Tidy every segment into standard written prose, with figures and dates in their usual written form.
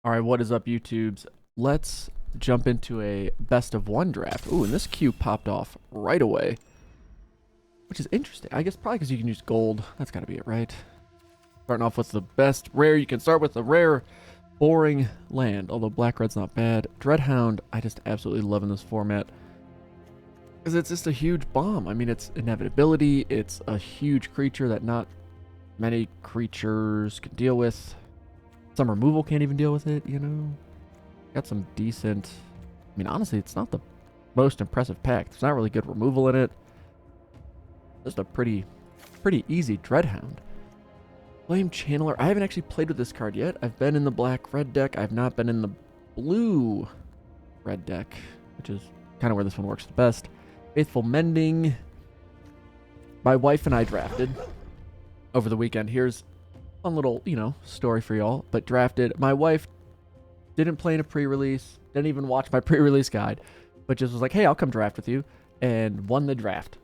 All right, what is up, YouTubes? Let's jump into a best of one draft. Ooh, and this queue popped off right away, which is interesting. I guess probably because you can use gold. That's got to be it, right? Starting off with the best rare. You can start with the rare, boring land, although Black Red's not bad. Dreadhound, I just absolutely love in this format because it's just a huge bomb. I mean, it's inevitability. It's a huge creature that not many creatures can deal with. Some removal can't even deal with it, you know? Got some decent... I mean, honestly, it's not the most impressive pack. There's not really good removal in it. Just a pretty easy Dreadhound. Flame Channeler. I haven't actually played with this card yet. I've been in the black-red deck. I've not been in the blue-red deck, which is kind of where this one works the best. Faithful Mending. My wife and I drafted over the weekend. Here's a fun little, story for y'all. But drafted. My wife didn't play in a pre-release, didn't even watch my pre-release guide, but just was like, hey, I'll come draft with you, and won the draft.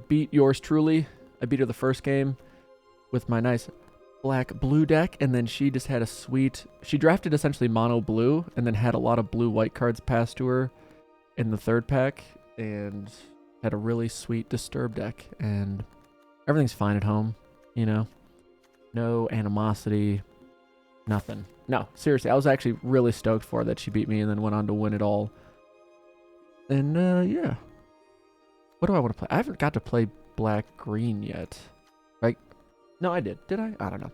Beat yours truly. I beat her the first game with my nice black-blue deck, and then she just had a sweet... She drafted essentially mono-blue, and then had a lot of blue-white cards passed to her in the third pack, and had a really sweet Disturb deck, and everything's fine at home, No animosity, nothing. No, seriously, I was actually really stoked for her that she beat me and then went on to win it all. And, yeah. What do I want to play? I haven't got to play black-green yet. Right? No, I did. Did I? I don't know.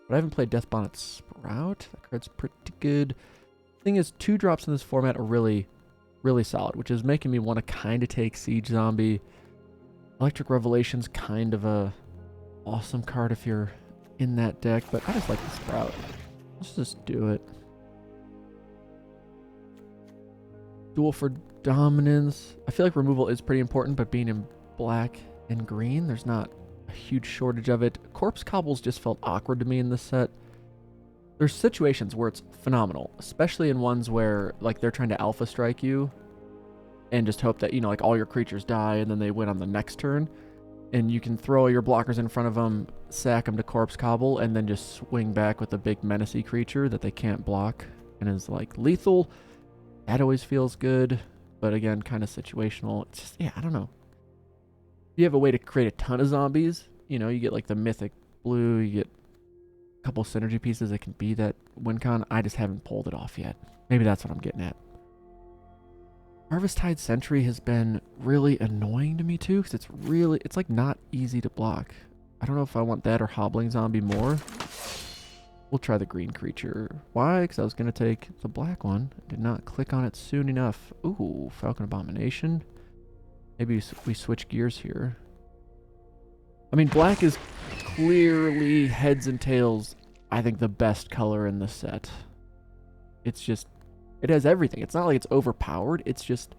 But I haven't played Death Bonnet Sprout. That card's pretty good. Thing is, 2-drops in this format are really solid, which is making me want to kind of take Siege Zombie. Electric Revelation's kind of a awesome card if you're in that deck, but I just like the Sprout. Let's just do it. Duel for Dominance. I feel like removal is pretty important, but being in black and green, there's not a huge shortage of it. Corpse Cobbles just felt awkward to me in this set. There's situations where it's phenomenal, especially in ones where like they're trying to alpha strike you and just hope that, like all your creatures die and then they win on the next turn. And you can throw your blockers in front of them, sack them to Corpse Cobble, and then just swing back with a big menacey creature that they can't block and is like lethal. That always feels good, but again, kind of situational. It's just, yeah, I don't know. You have a way to create a ton of zombies. You get like the mythic blue, you get a couple synergy pieces that can be that win con. I just haven't pulled it off yet. Maybe that's what I'm getting at. Harvesttide Sentry has been really annoying to me too, because it's like not easy to block. I don't know if I want that or Hobbling Zombie more. We'll try the green creature. Why? Because I was going to take the black one. I did not click on it soon enough. Ooh, Falcon Abomination. Maybe we switch gears here. I mean, black is clearly heads and tails, I think, the best color in the set. It's just... It has everything. It's not like it's overpowered. It's just...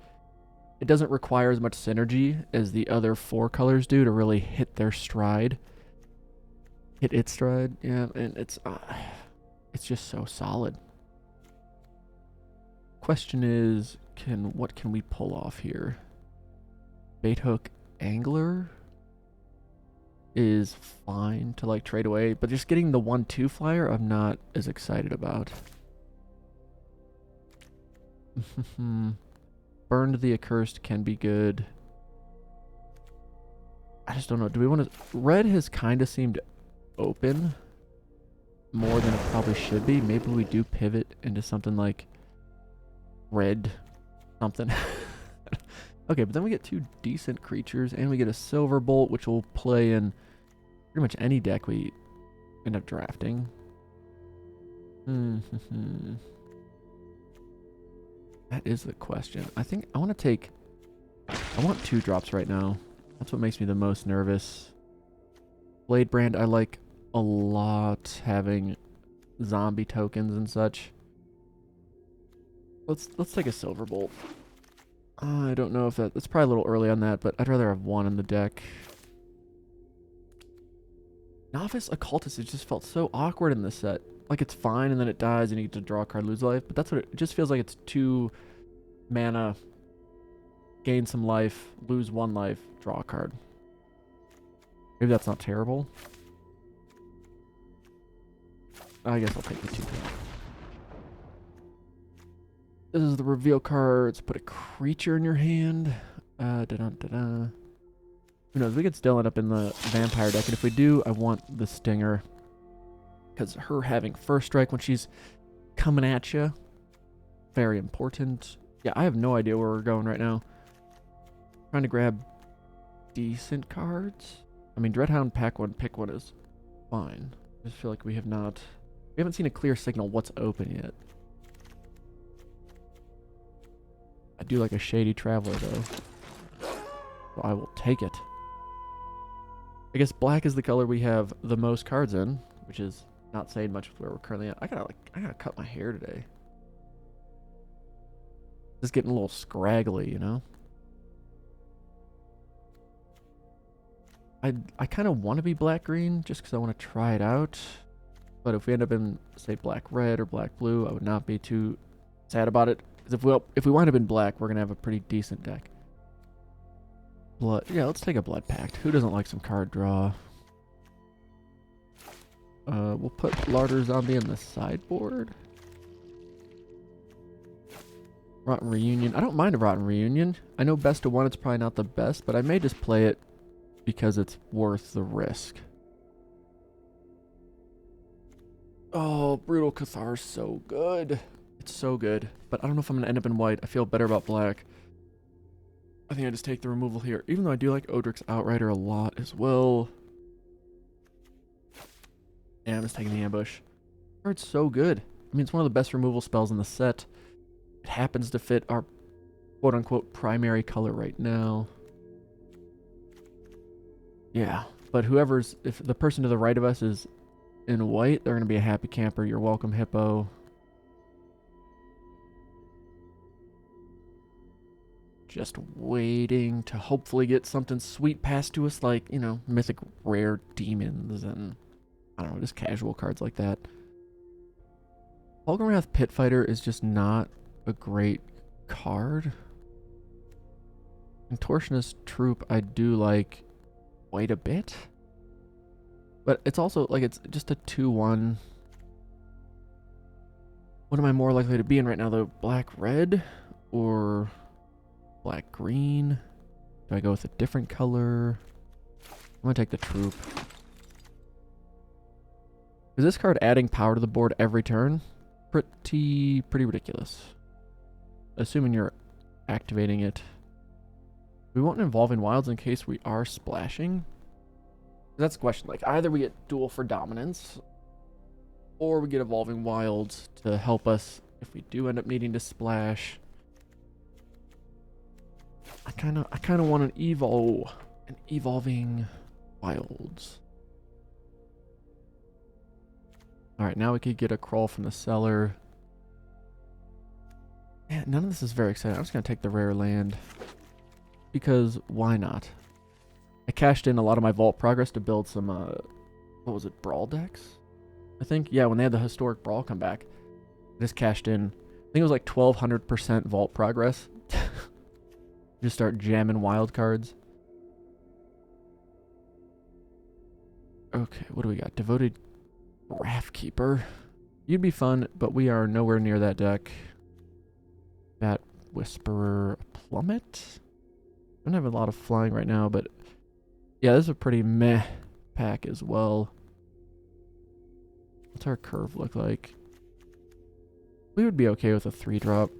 It doesn't require as much synergy as the other 4 colors do to really hit their stride. Hit its stride, yeah, and it's just so solid. Question is, what can we pull off here? Bait Hook Angler is fine to like trade away, but just getting the 1/2 flyer, I'm not as excited about. Burned the Accursed can be good. I just don't know. Do we want to... Red has kind of seemed open more than it probably should be. Maybe we do pivot into something like red something. Okay, but then we get 2 decent creatures and we get a Silver Bolt, which will play in pretty much any deck we end up drafting. That is the question. I think I want 2-drops right now. That's what makes me the most nervous. Blade Brand, I like a lot, having zombie tokens and such. Let's take a Silver Bolt. I don't know if that's probably a little early on that, but I'd rather have 1 in the deck. Novice Occultist, it just felt so awkward in this set. Like it's fine and then it dies and you get to draw a card, lose life, but that's what it just feels like. It's 2 mana, gain some life, lose 1 life, draw a card. Maybe that's not terrible. I guess I'll take the 2. This is the reveal cards. Put a creature in your hand. Da-da-da-da. Who knows? We could still end up in the vampire deck. And if we do, I want the stinger. Because her having first strike when she's coming at you, very important. Yeah, I have no idea where we're going right now. Trying to grab decent cards. I mean, Dreadhound, pack one, pick one is fine. I just feel like we haven't seen a clear signal what's open yet. I do like a Shady Traveler, though. So I will take it. I guess black is the color we have the most cards in, which is not saying much where we're currently at. I gotta cut my hair today. Just getting a little scraggly, you know? I kind of want to be black-green just because I want to try it out. But if we end up in, say, black-red or black-blue, I would not be too sad about it. Because if we wind up in black, we're going to have a pretty decent deck. Blood. Yeah, let's take a Blood Pact. Who doesn't like some card draw? We'll put Larder Zombie in the sideboard. Rotten Reunion. I don't mind a Rotten Reunion. I know best of one, it's probably not the best, but I may just play it because it's worth the risk. Oh, Brutal Cathar is so good. It's so good. But I don't know if I'm going to end up in white. I feel better about black. I think I just take the removal here. Even though I do like Odric's Outrider a lot as well. Yeah, I'm just taking the ambush. Card's so good. I mean, it's one of the best removal spells in the set. It happens to fit our quote-unquote primary color right now. Yeah, but if the person to the right of us is in white, they're going to be a happy camper. You're welcome, Hippo. Just waiting to hopefully get something sweet passed to us, like, you know, mythic rare demons and, I don't know, just casual cards like that. Fulgrim Pit Fighter is just not a great card. Contortionist Troop, I do like quite a bit. But it's also, like, it's just a 2-1. What am I more likely to be in right now, though? Black-red or black-green? Do I go with a different color? I'm going to take the Troop. Is this card adding power to the board every turn? Pretty ridiculous. Assuming you're activating it. We want Involving Wilds in case we are splashing. That's the question. Like, either we get Duel for Dominance, or we get Evolving Wilds to help us if we do end up needing to splash. I kind of want an Evolving Wilds. All right, now we could get a Crawl from the Cellar. Yeah, none of this is very exciting. I'm just gonna take the rare land because why not? I cashed in a lot of my Vault Progress to build some, what was it, Brawl decks? I think, yeah, when they had the Historic Brawl come back, I just cashed in, I think it was like 1200% Vault Progress. Just start jamming wild cards. Okay, what do we got? Devoted Wrathkeeper. You'd be fun, but we are nowhere near that deck. Bat Whisperer Plummet. Don't have a lot of flying right now, but yeah, this is a pretty meh pack as well. What's our curve look like? We would be okay with a 3-drop.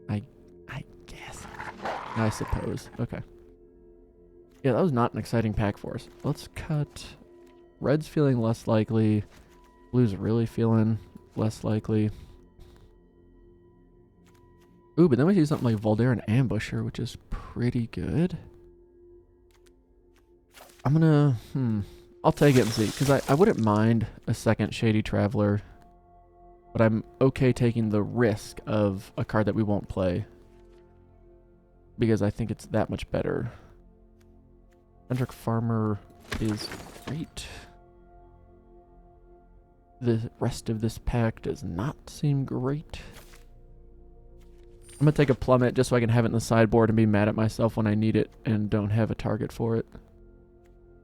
I guess. I suppose. Okay. Yeah, that was not an exciting pack for us. Let's cut. Red's feeling less likely. Blue's really feeling less likely. Ooh, but then we see something like Voldaren Ambusher, which is pretty good. I'm gonna, I'll take it and see, because I wouldn't mind a second Shady Traveler, but I'm okay taking the risk of a card that we won't play, because I think it's that much better. Centric Farmer is great. The rest of this pack does not seem great. I'm going to take a Plummet just so I can have it in the sideboard and be mad at myself when I need it and don't have a target for it.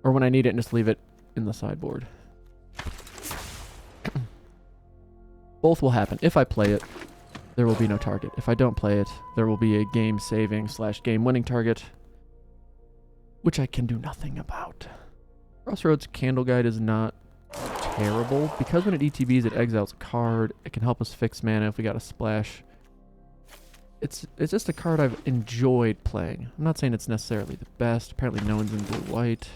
Or when I need it and just leave it in the sideboard. Both will happen if I play it. there will be no target. If I don't play it, there will be a game-saving / game-winning target, which I can do nothing about. Crossroads Candle Guide is not terrible. Because when it ETBs, it exiles a card. It can help us fix mana if we got a splash. It's just a card I've enjoyed playing. I'm not saying it's necessarily the best. Apparently no one's in blue-white.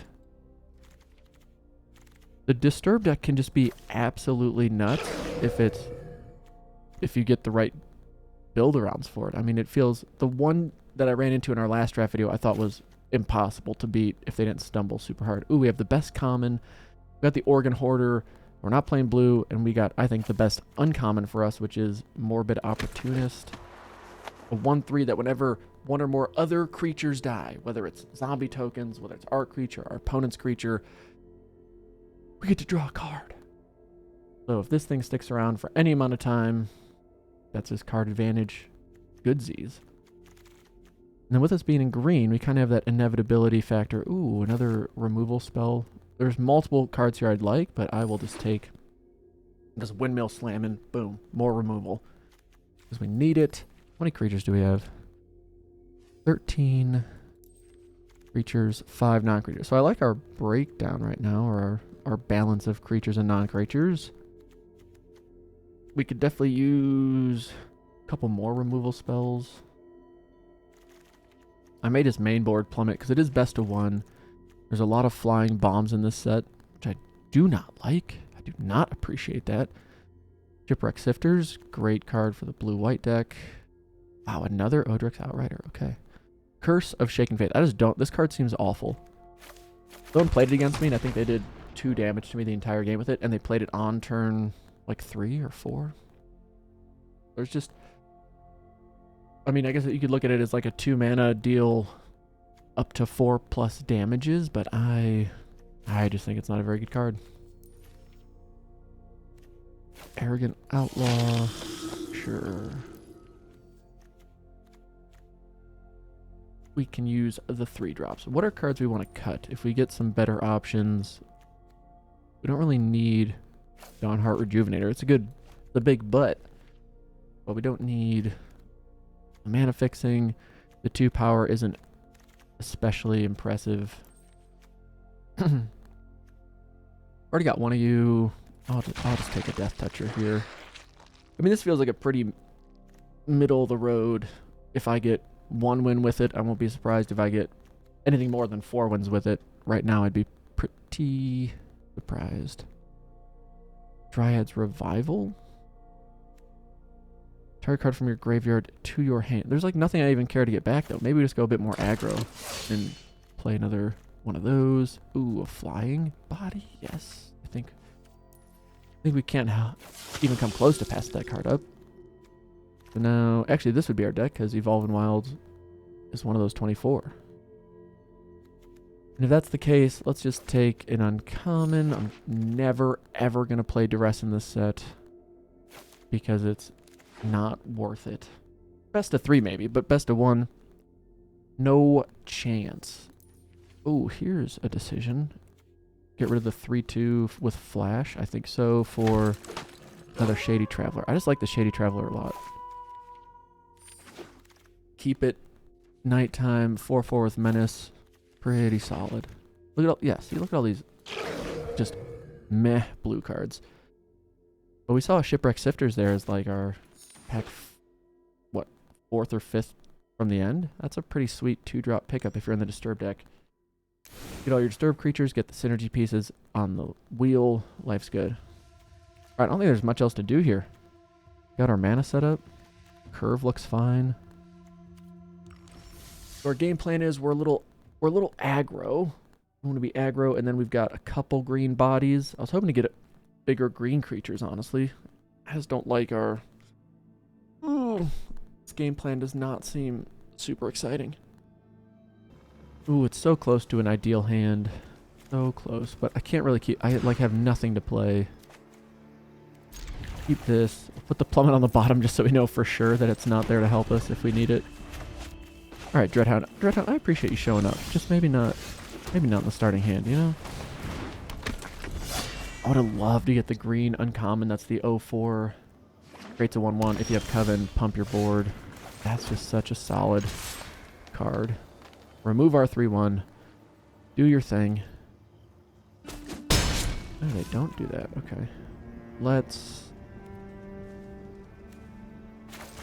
The Disturb deck can just be absolutely nuts if you get the right build-arounds for it. I mean, it feels... The one that I ran into in our last draft video I thought was impossible to beat if they didn't stumble super hard. Ooh, we have the best common. We got the Organ Hoarder. We're not playing blue, and we got, I think, the best uncommon for us, which is Morbid Opportunist. A 1/3 that whenever one or more other creatures die, whether it's zombie tokens, whether it's our creature, our opponent's creature, we get to draw a card. So if this thing sticks around for any amount of time, that's his card advantage. Goodsies. And then with us being in green, we kind of have that inevitability factor. Ooh, another removal spell. There's multiple cards here I'd like, but I will just take this Windmill Slamming. Boom. More removal. Because we need it. How many creatures do we have? 13 creatures, 5 non-creatures. So I like our breakdown right now, or our balance of creatures and non-creatures. We could definitely use a couple more removal spells. I may just main board Plummet because it is best of 1. There's a lot of flying bombs in this set, which I do not like. I do not appreciate that. Shipwreck Sifters, great card for the blue-white deck. Wow, another Odric's Outrider. Okay. Curse of Shaken Faith. I just don't... This card seems awful. Someone played it against me, and I think they did 2 damage to me the entire game with it, and they played it on turn, like, 3 or 4. There's just... I mean, I guess you could look at it as like a 2-mana deal up to 4+ damages, but I just think it's not a very good card. Arrogant Outlaw. Sure. We can use the 3-drops. What are cards we want to cut? If we get some better options, we don't really need Dawnheart Rejuvenator. It's a big butt, but we don't need mana fixing. The 2 power isn't especially impressive. Already got one of you. I'll just take a Death Toucher here. I mean, this feels like a pretty middle of the road. If I get 1 win with it, I won't be surprised if I get anything more than 4 wins with it. Right now, I'd be pretty surprised. Dryad's Revival? Target card from your graveyard to your hand. There's like nothing I even care to get back, though. Maybe we just go a bit more aggro and play another one of those. Ooh, a Flying Body? Yes. I think we can't even come close to pass that card up. So now, actually, this would be our deck, because Evolving Wilds is one of those 24. And if that's the case, let's just take an uncommon. I'm never, ever going to play Duress in this set, because it's not worth it. Best of 3 maybe, but best of 1, no chance. Oh, here's a decision. Get rid of the 3/2 with Flash. I think so for another Shady Traveler. I just like the Shady Traveler a lot. Keep it nighttime, 4/4 with Menace. Pretty solid. Look at all, yeah, see, look at all these just meh blue cards. But we saw Shipwreck Sifters there as like our pack, what, 4th or 5th from the end? That's a pretty sweet 2-drop pickup if you're in the Disturb deck. Get all your Disturb creatures, get the synergy pieces on the wheel. Life's good. Alright, I don't think there's much else to do here. Got our mana set up. Curve looks fine. So our game plan is we're a little aggro. I want to be aggro, and then we've got a couple green bodies. I was hoping to get bigger green creatures, honestly. I just don't like our... this game plan does not seem super exciting. Ooh, it's so close to an ideal hand. So close, but I can't really keep... I like have nothing to play. Keep this. I'll put the Plummet on the bottom just so we know for sure that it's not there to help us if we need it. Alright, Dreadhound. Dreadhound, I appreciate you showing up. Just maybe not in the starting hand, you know? I would have loved to get the green uncommon. That's the 04 Creates a 1/1. If you have Coven, pump your board. That's just such a solid card. Remove our 3/1. Do your thing. Oh, they don't do that. Okay. Let's...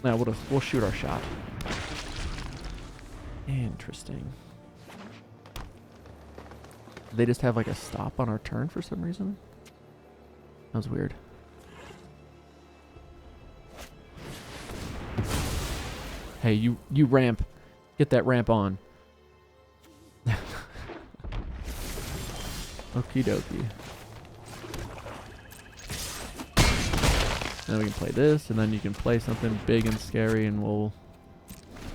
Now we'll shoot our shot. Interesting. They just have like a stop on our turn for some reason? That was weird. Hey, you ramp. Get that ramp on. Okie dokie. Then we can play this, and then you can play something big and scary, and we'll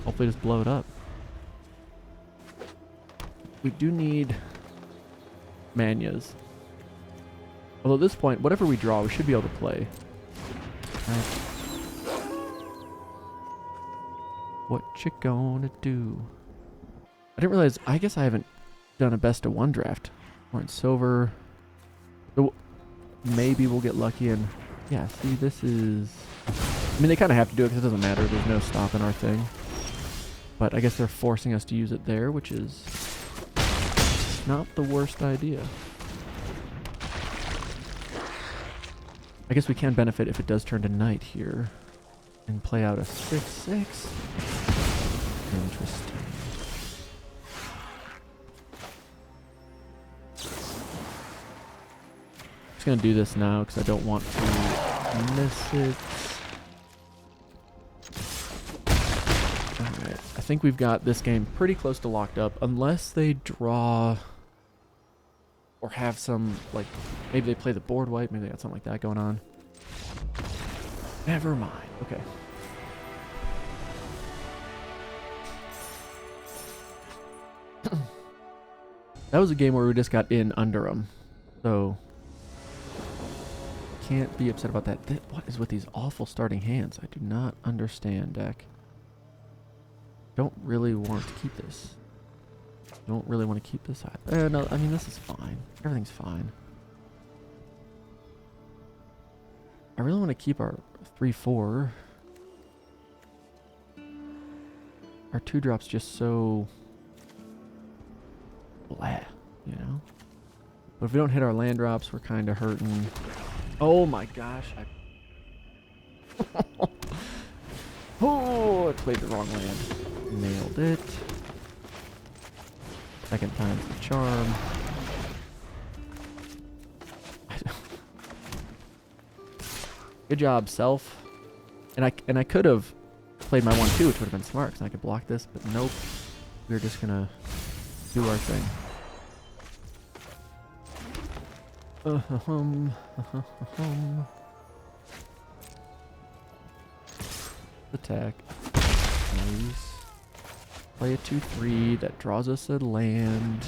hopefully just blow it up. We do need Manias. Although at this point, whatever we draw, we should be able to play. Right. What you gonna do? I didn't realize, I guess I haven't done a best of 1 draft. We're in silver. So maybe we'll get lucky and... Yeah, see, this is... I mean, they kind of have to do it because it doesn't matter. There's no stopping our thing. But I guess they're forcing us to use it there, which is not the worst idea. I guess we can benefit if it does turn to night here. And play out a 6/6. Interesting. I'm just going to do this now because I don't want to miss it. Alright, I think we've got this game pretty close to locked up, unless they draw or have some, like, maybe they play the board wipe, maybe they got something like that going on. Never mind. Okay. That was a game where we just got in under them, so can't be upset about that. What is with these awful starting hands? I do not understand, deck. Don't really want to keep this. Don't really want to keep this either. No, I mean, this is fine. Everything's fine. I really want to keep our 3/4. Our 2-drop's just so blah, you know? But if we don't hit our land drops, we're kind of hurting. Oh my gosh. Oh, I played the wrong land. Nailed it. Second time's the charm. Good job, self. And I could have played my 1/2, which would have been smart, because I could block this, but nope. We're just gonna do our thing. Attack. Nice. Play a 2/3 that draws us a land.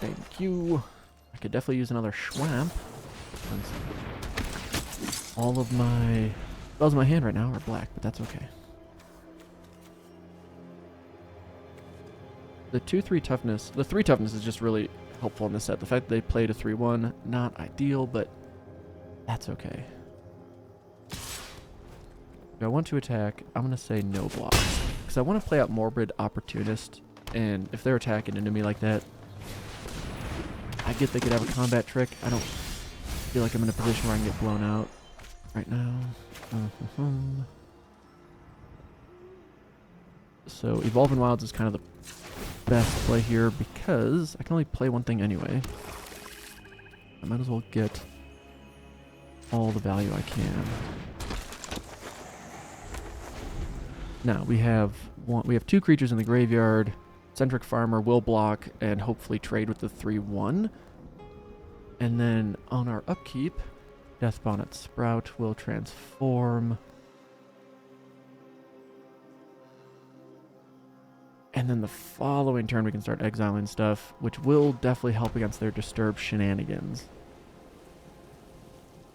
Thank you. I could definitely use another Schwamp. All of my spells in my hand right now are black, but that's okay. The 2/3 toughness, the 3 toughness is just really helpful in this set. The fact that they played a 3/1, not ideal, but that's okay. If I want to attack, I'm going to say no blocks. Because I want to play out Morbid Opportunist, and if they're attacking into me like that, I get they could have a combat trick. I don't feel like I'm in a position where I can get blown out right now. So Evolving Wilds is kind of the best play here because I can only play one thing anyway. I might as well get all the value I can. Now we have 2 creatures in the graveyard. Centric Farmer will block and hopefully trade with the 3/1. And then on our upkeep, Death Bonnet Sprout will transform. And then the following turn we can start exiling stuff, which will definitely help against their Disturb shenanigans.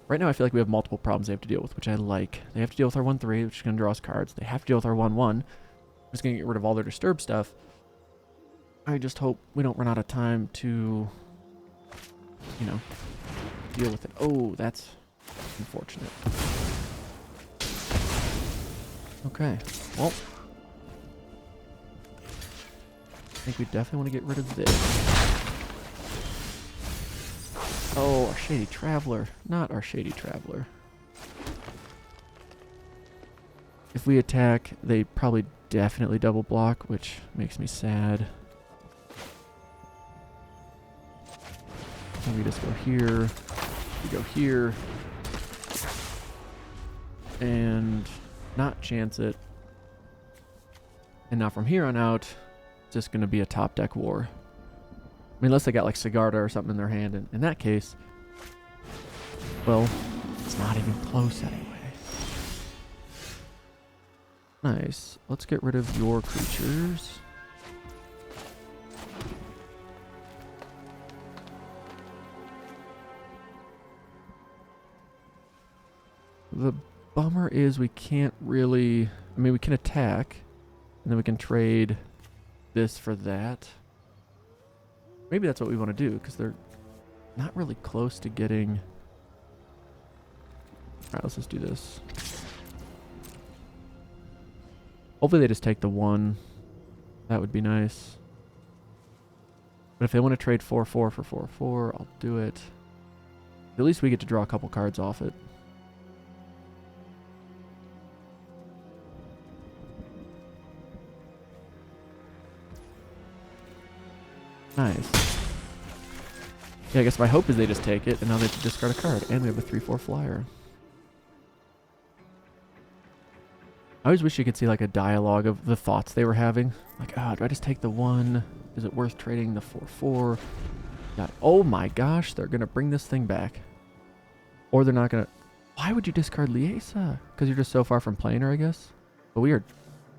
Right now I feel like we have multiple problems they have to deal with, which I like. They have to deal with our 1/3, which is going to draw us cards. They have to deal with our 1/1, which is going to get rid of all their Disturb stuff. I just hope we don't run out of time to, you know, deal with it. Oh, that's unfortunate. Okay, well, I think we definitely want to get rid of this. Oh, our Shady Traveler. Not our Shady Traveler. If we attack, they probably definitely double block, which makes me sad. So we just go here. We go here. And not chance it. And now from here on out, it's just going to be a top deck war. I mean, unless they got like Sigarda or something in their hand. And in that case, well, it's not even close anyway. Nice. Let's get rid of your creatures. The bummer is we can't really... I mean, we can attack, and then we can trade this for that. Maybe that's what we want to do, because they're not really close to getting... Alright, let's just do this. Hopefully they just take the 1. That would be nice. But if they want to trade 4-4 for 4-4, I'll do it. At least we get to draw a couple cards off it. Nice. Yeah, I guess my hope is they just take it, and now they have to discard a card. And we have a 3-4 flyer. I always wish you could see like a dialogue of the thoughts they were having. Like, do I just take the 1? Is it worth trading the 4-4? God, oh my gosh, they're going to bring this thing back. Or they're not going to... Why would you discard Liesa? Because you're just so far from playing her, I guess? But we are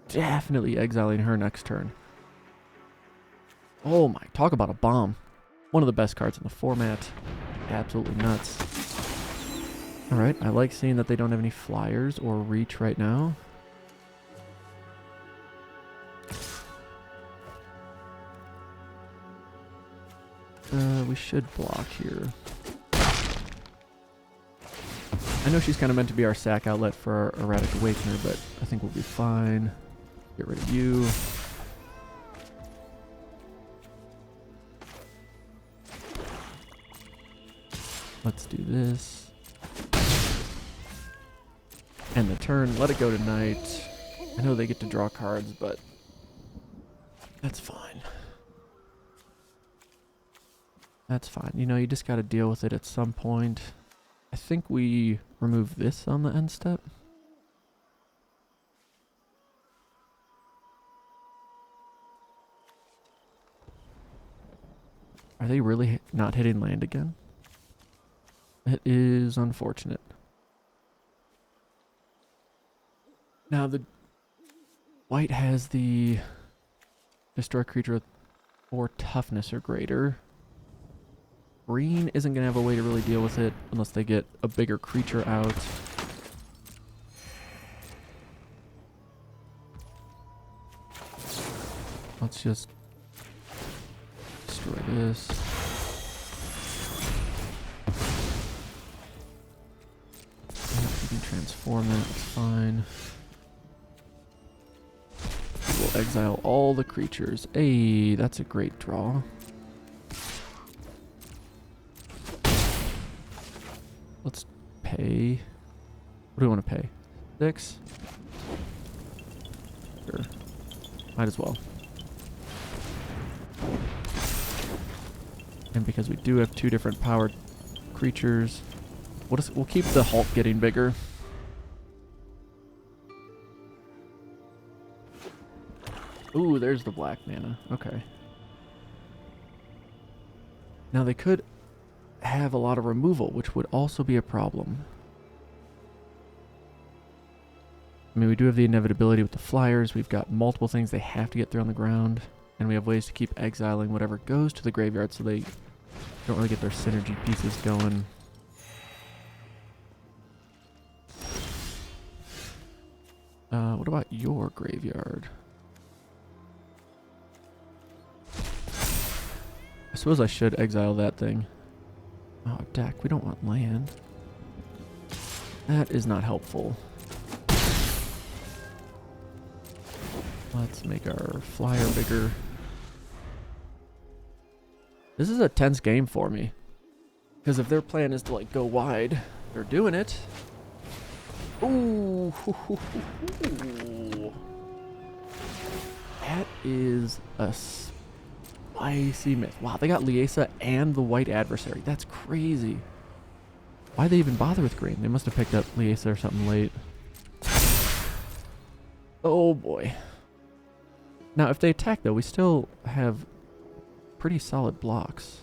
definitely exiling her next turn. Oh my, talk about a bomb. One of the best cards in the format. Absolutely nuts. Alright, I like seeing that they don't have any flyers or reach right now. We should block here. I know she's kind of meant to be our sack outlet for our Erratic Awakener, but I think we'll be fine. Get rid of you. Let's do this. End the turn. Let it go tonight. I know they get to draw cards, but that's fine. That's fine. You know, you just got to deal with it at some point. I think we remove this on the end step. Are they really not hitting land again? It is unfortunate. Now the white has the destroy creature with 4 toughness or greater. Green isn't going to have a way to really deal with it unless they get a bigger creature out. Let's just destroy this. You can transform that, it's fine. We'll exile all the creatures. Hey, that's a great draw. Let's pay. What do we want to pay? 6? Sure. Might as well. And because we do have 2 different powered creatures, we'll keep the Hulk getting bigger. Ooh, there's the black mana. Okay. Now they could have a lot of removal, which would also be a problem. I mean, we do have the inevitability with the flyers. We've got multiple things they have to get through on the ground. And we have ways to keep exiling whatever goes to the graveyard so they don't really get their synergy pieces going. What about your graveyard? I suppose I should exile that thing. Oh, deck. We don't want land. That is not helpful. Let's make our flyer bigger. This is a tense game for me. Because if their plan is to like go wide, they're doing it. Ooh. That is a spicy myth. Wow, they got Liesa and the white adversary. That's crazy. Why'd they even bother with green? They must have picked up Liesa or something late. Oh boy. Now, if they attack, though, we still have pretty solid blocks.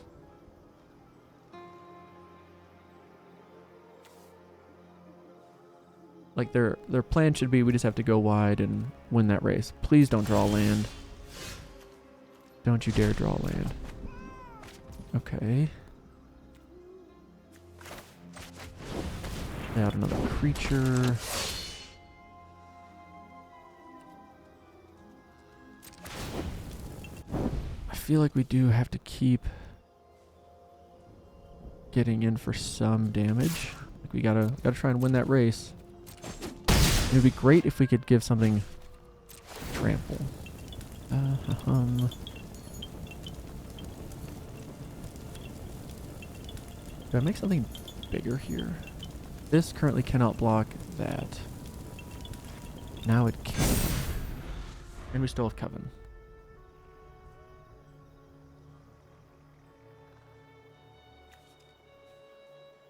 Like, their plan should be we just have to go wide and win that race. Please don't draw land. Don't you dare draw land. Okay. Add another creature. I feel like we do have to keep getting in for some damage. Like we gotta try and win that race. It would be great if we could give something trample. Do I make something bigger here? This currently cannot block that. Now it can. And we still have Coven.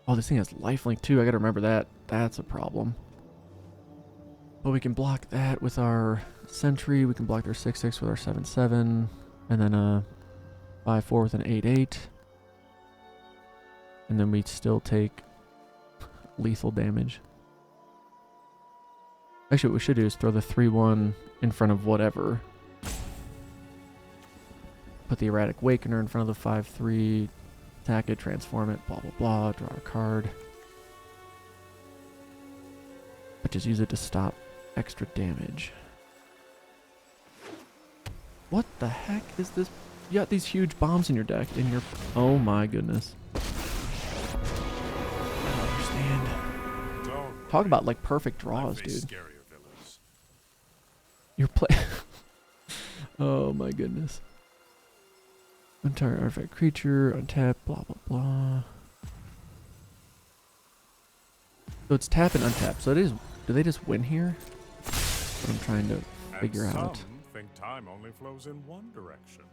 Oh, this thing has lifelink too. I gotta remember that. That's a problem. But we can block that with our Sentry. We can block their 6/6 with our 7/7. And then a 5/4 with an 8/8. And then we still take lethal damage. Actually, what we should do is throw the 3/1 in front of whatever. Put the Erratic Awakener in front of the 5/3. Attack it, transform it, blah, blah, blah. Draw a card. But just use it to stop extra damage. What the heck is this? You got these huge bombs in your deck. Oh my goodness. I don't understand. Talk about like perfect draws, dude. You're oh my goodness. Entire artifact creature, untap, blah, blah, blah. So it's tap and untap. So it is. Do they just win here? That's what I'm trying to figure out. Some think time only flows in one direction.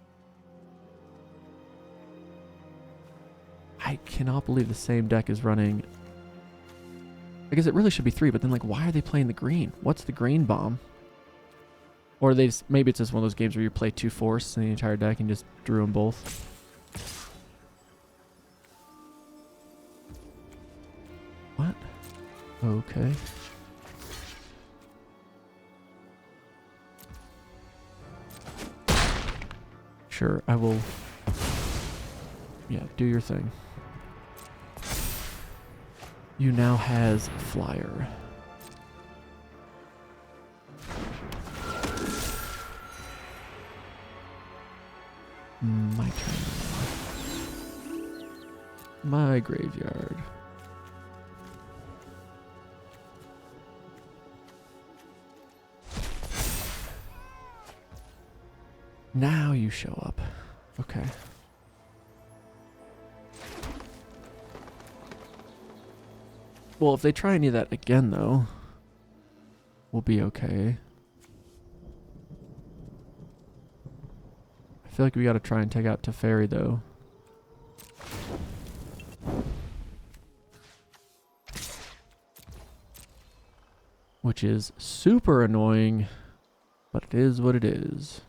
I cannot believe the same deck is running. I guess it really should be 3, but then like, why are they playing the green? What's the green bomb? Or they just, maybe it's just one of those games where you play 2 force in the entire deck and just drew them both. What? Okay. Sure, I will. Yeah, do your thing. You now has flyer. My turn. My graveyard. Now you show up. Okay. Well, if they try any of that again, though, we'll be okay. I feel like we gotta try and take out Teferi, though. Which is super annoying, but it is what it is.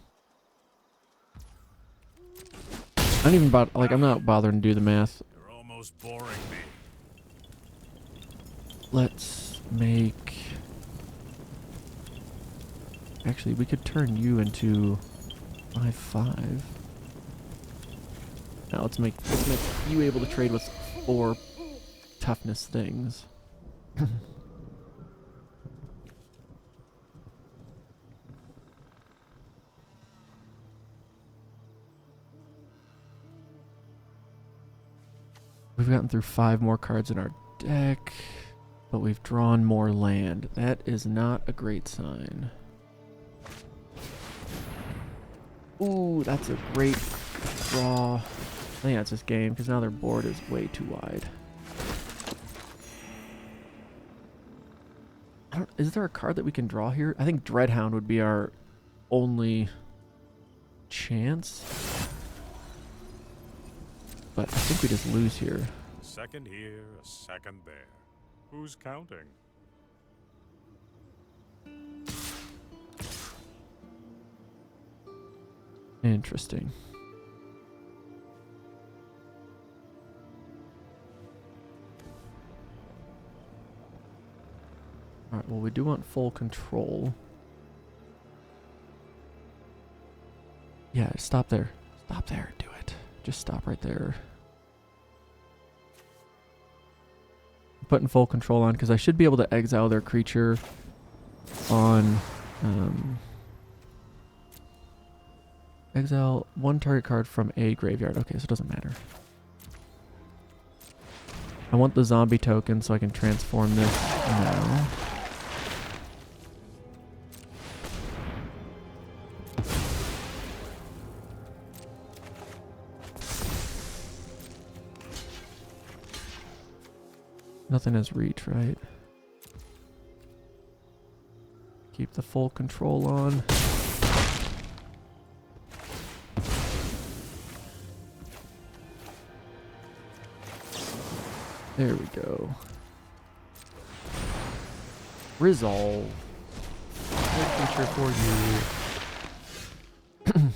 I don't even I'm not bothering to do the math. You're almost boring me. Let's make... Actually, we could turn you into 5/5. Now let's make you able to trade with 4 toughness things. We've gotten through 5 more cards in our deck, but we've drawn more land. That is not a great sign. Ooh, that's a great draw. I think that's this game, because now their board is way too wide. Is there a card that we can draw here? I think Dreadhound would be our only chance. But I think we just lose here. A second here, a second there. Who's counting? Interesting. Alright, well, we do want full control. Yeah, stop there. Stop there. Do it. Just stop right there. I'm putting full control on because I should be able to exile their creature on... exile 1 target card from a graveyard. Okay, so it doesn't matter. I want the zombie token so I can transform this now. Nothing has reach, right? Keep the full control on. There we go. Resolve. Good feature for you.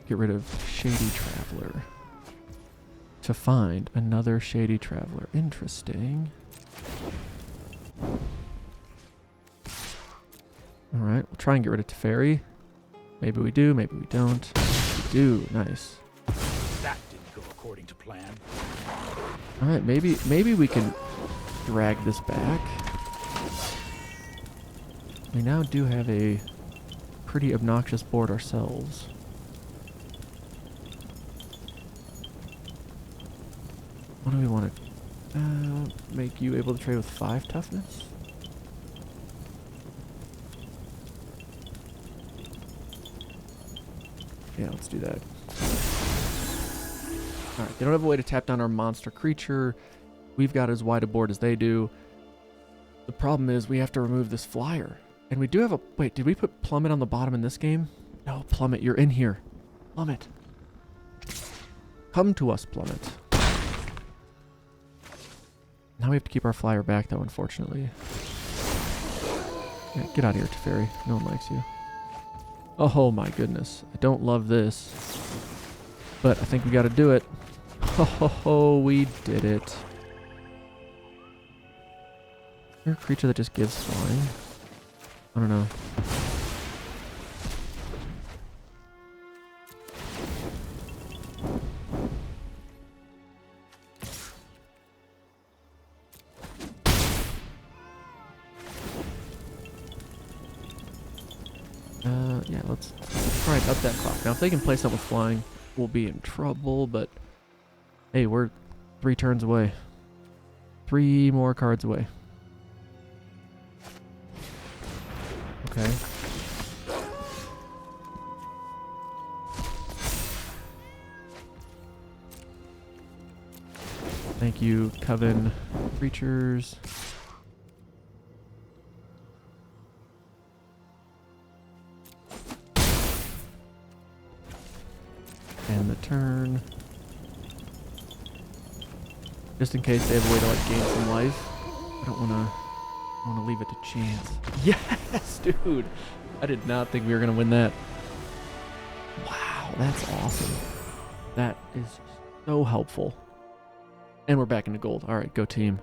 Get rid of Shady Traveler. To find another Shady Traveler. Interesting. Alright, we'll try and get rid of Teferi. Maybe we do, maybe we don't. We do, nice. That didn't go according to plan. Alright, maybe we can drag this back. We now do have a pretty obnoxious board ourselves. What do we want to make you able to trade with 5 toughness? Yeah, let's do that. Alright, they don't have a way to tap down our monster creature. We've got as wide a board as they do. The problem is we have to remove this flyer. And we do have a... Wait, did we put Plummet on the bottom in this game? No, Plummet, you're in here. Plummet. Come to us, Plummet. Now we have to keep our flyer back, though, unfortunately. Yeah, get out of here, Teferi. No one likes you. Oh, my goodness. I don't love this. But I think we got to do it. Oh, we did it. Is there a creature that just gives flying? I don't know. Yeah, let's try and up that clock. Now, if they can play something with flying, we'll be in trouble, but hey, we're 3 turns away. 3 more cards away. Okay. Thank you, Coven creatures. And the turn. Just in case they have a way to like gain some life. I don't wanna leave it to chance. Yes, dude! I did not think we were gonna win that. Wow, that's awesome. That is so helpful. And we're back into gold. Alright, go team.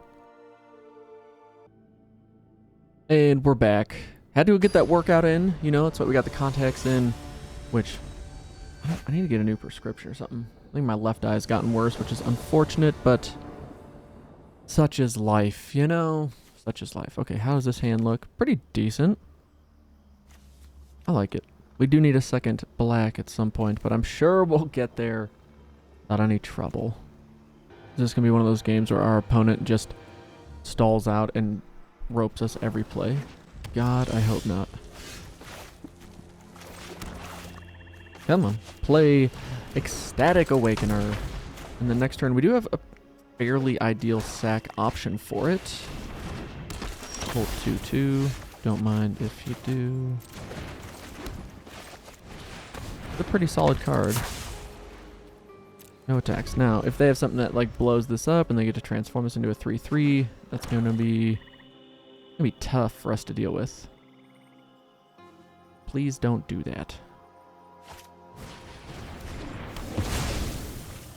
And we're back. Had to get that workout in, you know, that's why we got the contacts in, which I need to get a new prescription or something. I think my left eye's gotten worse, which is unfortunate, but such is life, you know? Such is life. Okay, how does this hand look? Pretty decent. I like it. We do need a second black at some point, but I'm sure we'll get there without any trouble. Is this going to be one of those games where our opponent just stalls out and ropes us every play? God, I hope not. Come on. Play Ecstatic Awakener. In the next turn, we do have a fairly ideal sack option for it. Hold 2/2. Don't mind if you do. It's a pretty solid card. No attacks. Now, if they have something that like blows this up and they get to transform this into a 3/3, that's gonna be tough for us to deal with. Please don't do that.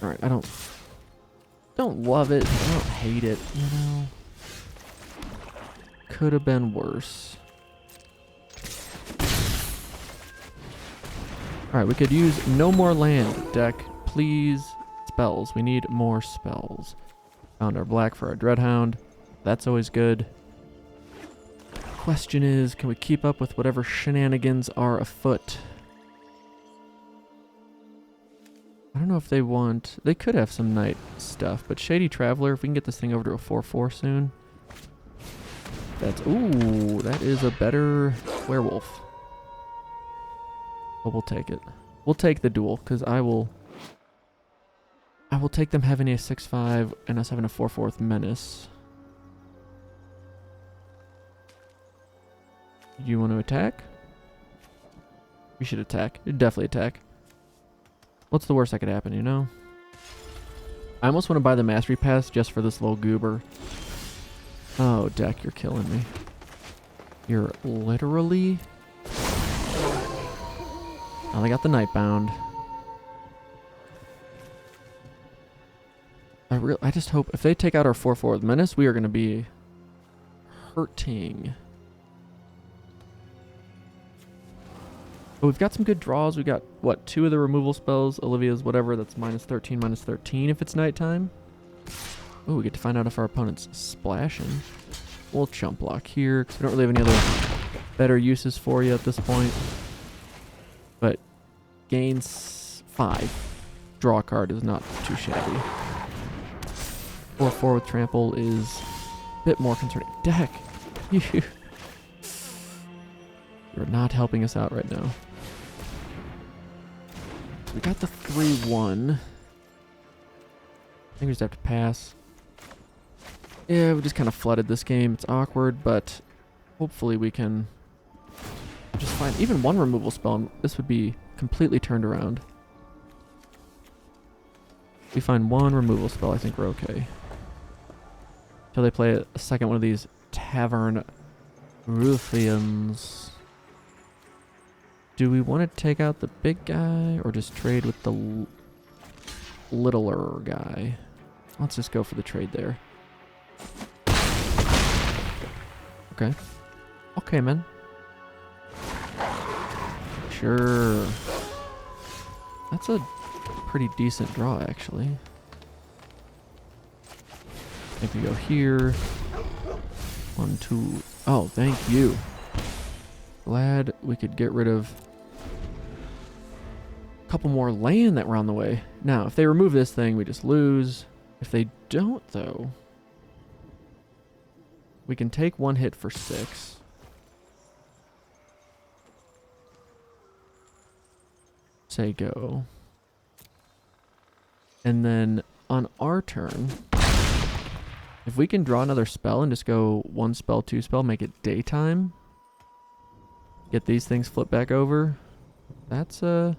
Alright, I don't love it. I don't hate it, you know. Could have been worse. Alright, we could use no more land, deck. Please. Spells. We need more spells. Found our black for our Dreadhound. That's always good. Question is, can we keep up with whatever shenanigans are afoot? I don't know if they want... They could have some night stuff, but Shady Traveler, if we can get this thing over to a 4/4 soon. That's... Ooh, that is a better werewolf. But we'll take it. We'll take the duel, because I will take them having a 6/5 and us having a 4/4 menace. You want to attack? You should attack. You definitely attack. What's the worst that could happen, you know? I almost want to buy the Mastery Pass just for this little goober. Oh, deck, you're killing me. You're literally... Oh, they got the Nightbound. I just hope if they take out our 4/4 with Menace, we are going to be hurting. But we've got some good draws. We got, what, 2 of the removal spells. Olivia's whatever, that's -13, -13 if it's nighttime. Oh, we get to find out if our opponent's splashing. We'll chump block here, because we don't really have any other better uses for you at this point. But gains 5. Draw a card is not too shabby. 4/4 with trample is a bit more concerning. Deck! You're not helping us out right now. We got the 3/1. I think we just have to pass. Yeah, we just kind of flooded this game. It's awkward, but hopefully we can just find even one removal spell and this would be completely turned around. If we find one removal spell, I think we're okay. Until they play a second one of these Tavern Ruffians. Do we want to take out the big guy or just trade with the littler guy? Let's just go for the trade there. Okay. Okay, man. Sure. That's a pretty decent draw, actually. I think we go here. 1, 2. Oh, thank you. Glad we could get rid of a couple more land that were on the way. Now, if they remove this thing, we just lose. If they don't, though, we can take 1 hit for 6. Say go. And then on our turn, if we can draw another spell and just go 1 spell, 2 spell, make it daytime, get these things flipped back over, that's the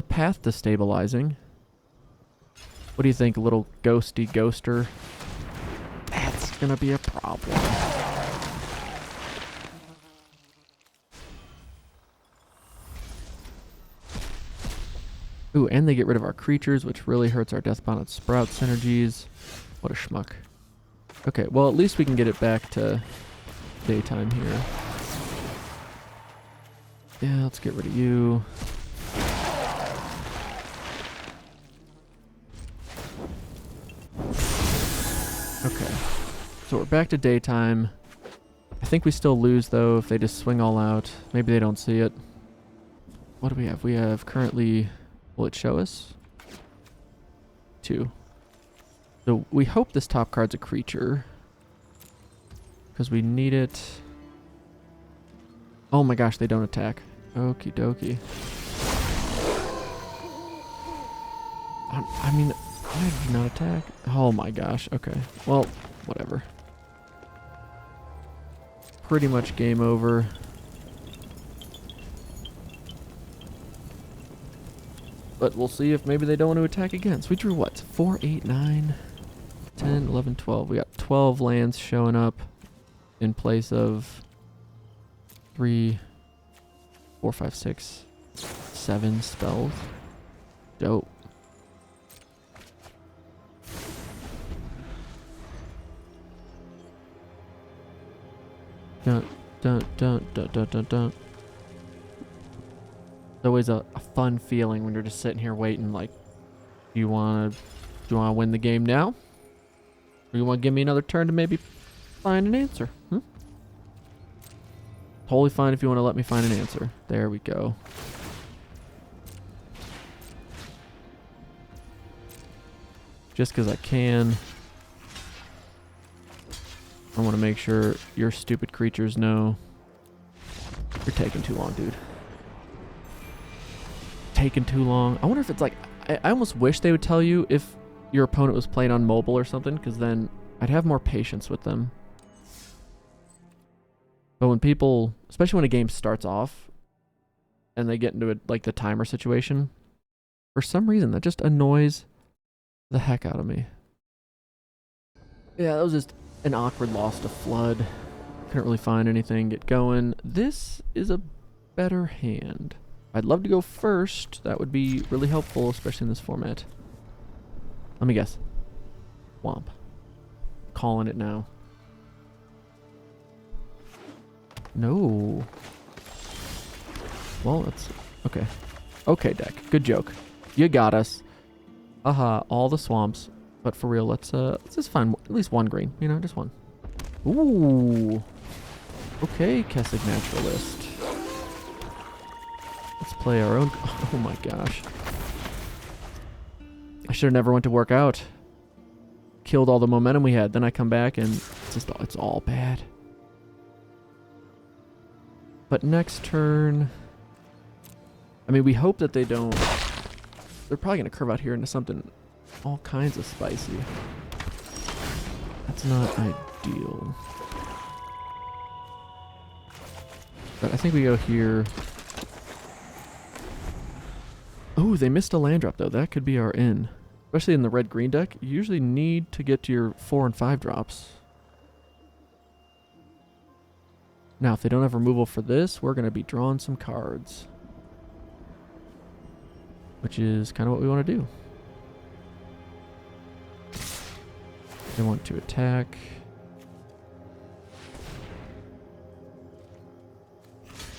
path to stabilizing. What do you think, little ghosty ghoster? That's gonna be a problem. Ooh, and they get rid of our creatures, which really hurts our Deathbound Sprout synergies. What a schmuck. Okay, well, at least we can get it back to daytime here. Yeah, let's get rid of you. Okay, so we're back to daytime. I think we still lose, though, if they just swing all out. Maybe they don't see it. What do we have? We have currently... Will it show us? 2. So we hope this top card's a creature. Because we need it. Oh my gosh, they don't attack. Okie dokie. I mean, why did you not attack? Oh my gosh, okay. Well, whatever. Pretty much game over. But we'll see if maybe they don't want to attack again. So we drew what? 4, 8, 9, 10, 11, 12. We got 12 lands showing up in place of 3, 4, 5, 6, 7 spells. Dope. Dun, dun, dun, dun, dun, dun, dun. It's always a fun feeling when you're just sitting here waiting, like, do you want to win the game now? Or you want to give me another turn to maybe find an answer? Totally fine if you want to let me find an answer. There we go. Just because I can. I want to make sure your stupid creatures know. You're taking too long, dude. Taking too long. I wonder if it's like... I almost wish they would tell you if your opponent was playing on mobile or something, because then I'd have more patience with them. But when people... Especially when a game starts off and they get into it, like the timer situation, for some reason that just annoys the heck out of me. Yeah, that was just an awkward loss to Flood. Couldn't really find anything, get going. This is a better hand. I'd love to go first. That would be really helpful, especially in this format. Let me guess. Womp. Calling it now. No. Well, that's... Okay. Okay, deck. Good joke. You got us. Aha, all the swamps. But for real, let's just find at least one green. You know, just one. Ooh. Okay, Kessig Naturalist. Let's play our own... Oh my gosh. I should have never went to work out. Killed all the momentum we had. Then I come back and it's all bad. But next turn... I mean, we hope that they don't... They're probably going to curve out here into something all kinds of spicy. That's not ideal. But I think we go here... Oh, they missed a land drop, though. That could be our in. Especially in the red-green deck. You usually need to get to your 4 and 5 drops. Now, if they don't have removal for this, we're going to be drawing some cards. Which is kind of what we want to do. They want to attack.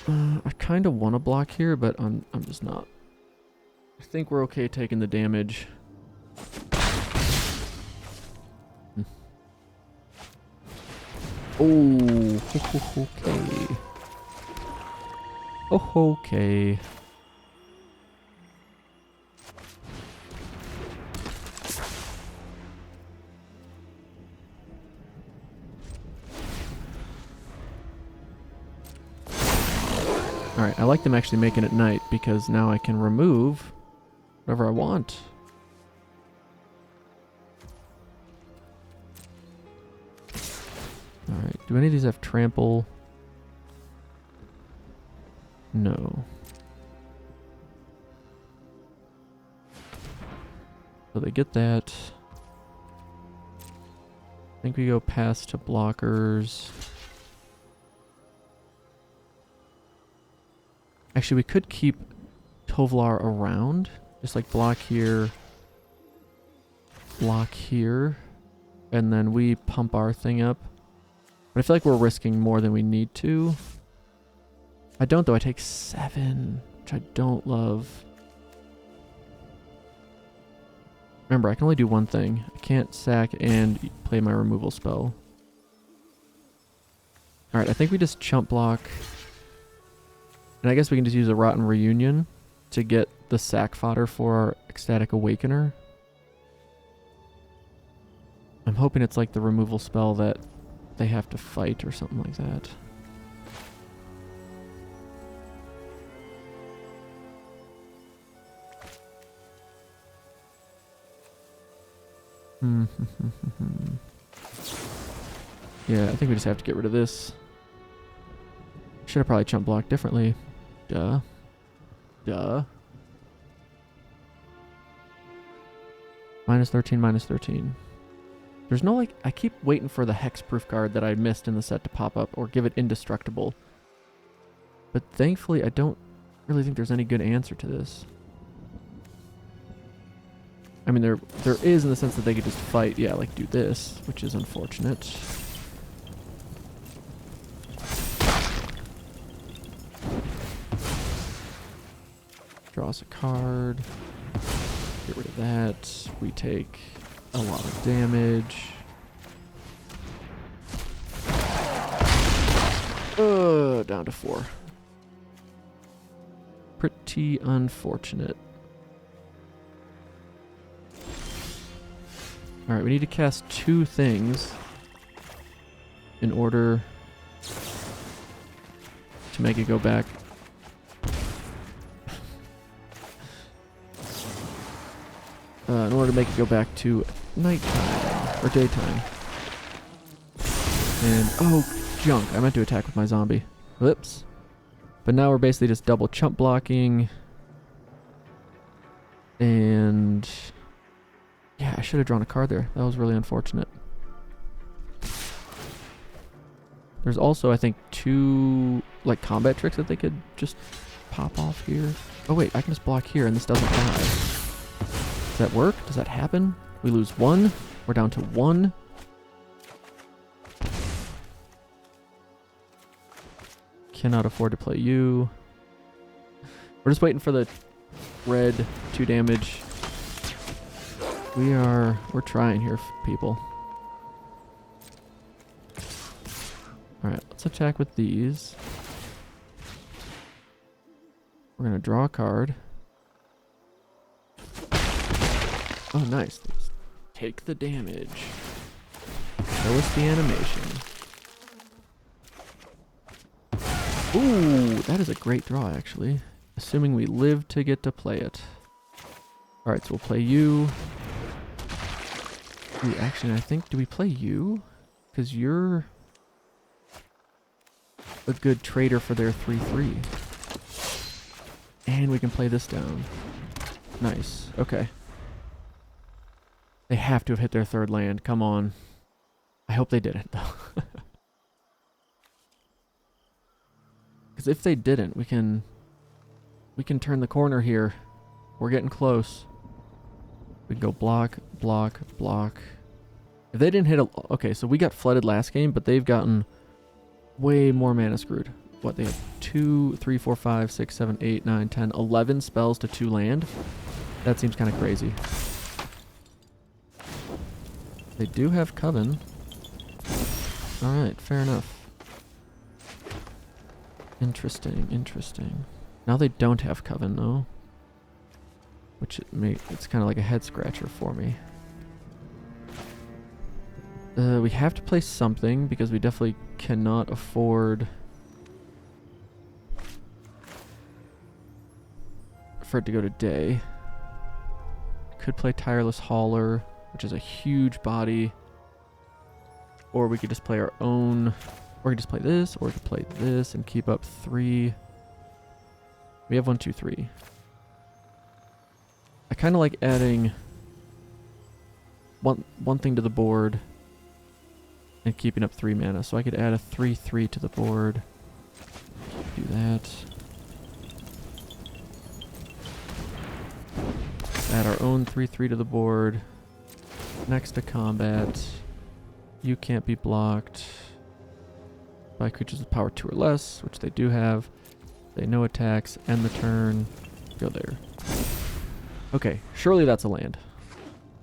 I kind of want to block here, but I'm just not. I think we're okay taking the damage. Oh, okay. Oh, okay. Alright, I like them actually making it night because now I can remove whatever I want. Alright, do any of these have trample? No. So they get that. I think we go past to blockers. Actually, we could keep Tovlar around. Just like block here, and then we pump our thing up. But I feel like we're risking more than we need to. I don't, though. I take 7, which I don't love. Remember, I can only do one thing. I can't sack and play my removal spell. Alright, I think we just chump block. And I guess we can just use a Rotten Reunion to get the sack fodder for our Ecstatic Awakener. I'm hoping it's like the removal spell that they have to fight or something like that. Yeah, I think we just have to get rid of this. Should have probably chump blocked differently. Duh. Duh. -13, -13. There's no, like, I keep waiting for the hexproof card that I missed in the set to pop up or give it indestructible. But thankfully, I don't really think there's any good answer to this. I mean, there is in the sense that they could just fight, yeah, like do this, which is unfortunate. Draw us a card. Get rid of that. We take a lot of damage. Down to 4. Pretty unfortunate. Alright, we need to cast 2 things in order to make it go back. In order to make it go back to nighttime or daytime. And oh, junk! I meant to attack with my zombie. Whoops. But now we're basically just double chump blocking. And yeah, I should have drawn a card there. That was really unfortunate. There's also, I think, 2 like combat tricks that they could just pop off here. Oh wait, I can just block here and this doesn't die. Does that work? Does that happen? We lose 1. We're down to 1. Cannot afford to play you. We're just waiting for the red 2 damage. We're trying here, people. Alright, let's attack with these. We're gonna draw a card. Oh, nice. Let's take the damage. Show us the animation. Ooh, that is a great draw, actually. Assuming we live to get to play it. Alright, so we'll play you. Ooh, actually, I think, do we play you? Because you're a good trader for their 3/3. And we can play this down. Nice. Okay. They have to have hit their 3rd land. Come on. I hope they didn't, though. Because if they didn't, we can turn the corner here. We're getting close. We can go block, block, block. If they didn't hit a... Okay, so we got flooded last game, but they've gotten way more mana screwed. What, they have 2, 3, 4, 5, 6, 7, 8, 9, 10, 11 spells to 2 land? That seems kind of crazy. They do have Coven. Alright, fair enough. Interesting, interesting. Now they don't have Coven, though. Which it's kind of like a head scratcher for me. We have to play something because we definitely cannot afford for it to go to day. Could play Tireless Hauler, which is a huge body. Or we could just play our own, or we could just play this, or we could play this and keep up 3. We have 1, 2, 3. I kind of like adding one thing to the board and keeping up 3 mana. So I could add a 3/3 to the board. Do that. Add our own 3/3 to the board. Next to combat. You can't be blocked by creatures with power 2 or less, which they do have. They no attacks. End the turn. Go there. Okay, surely that's a land.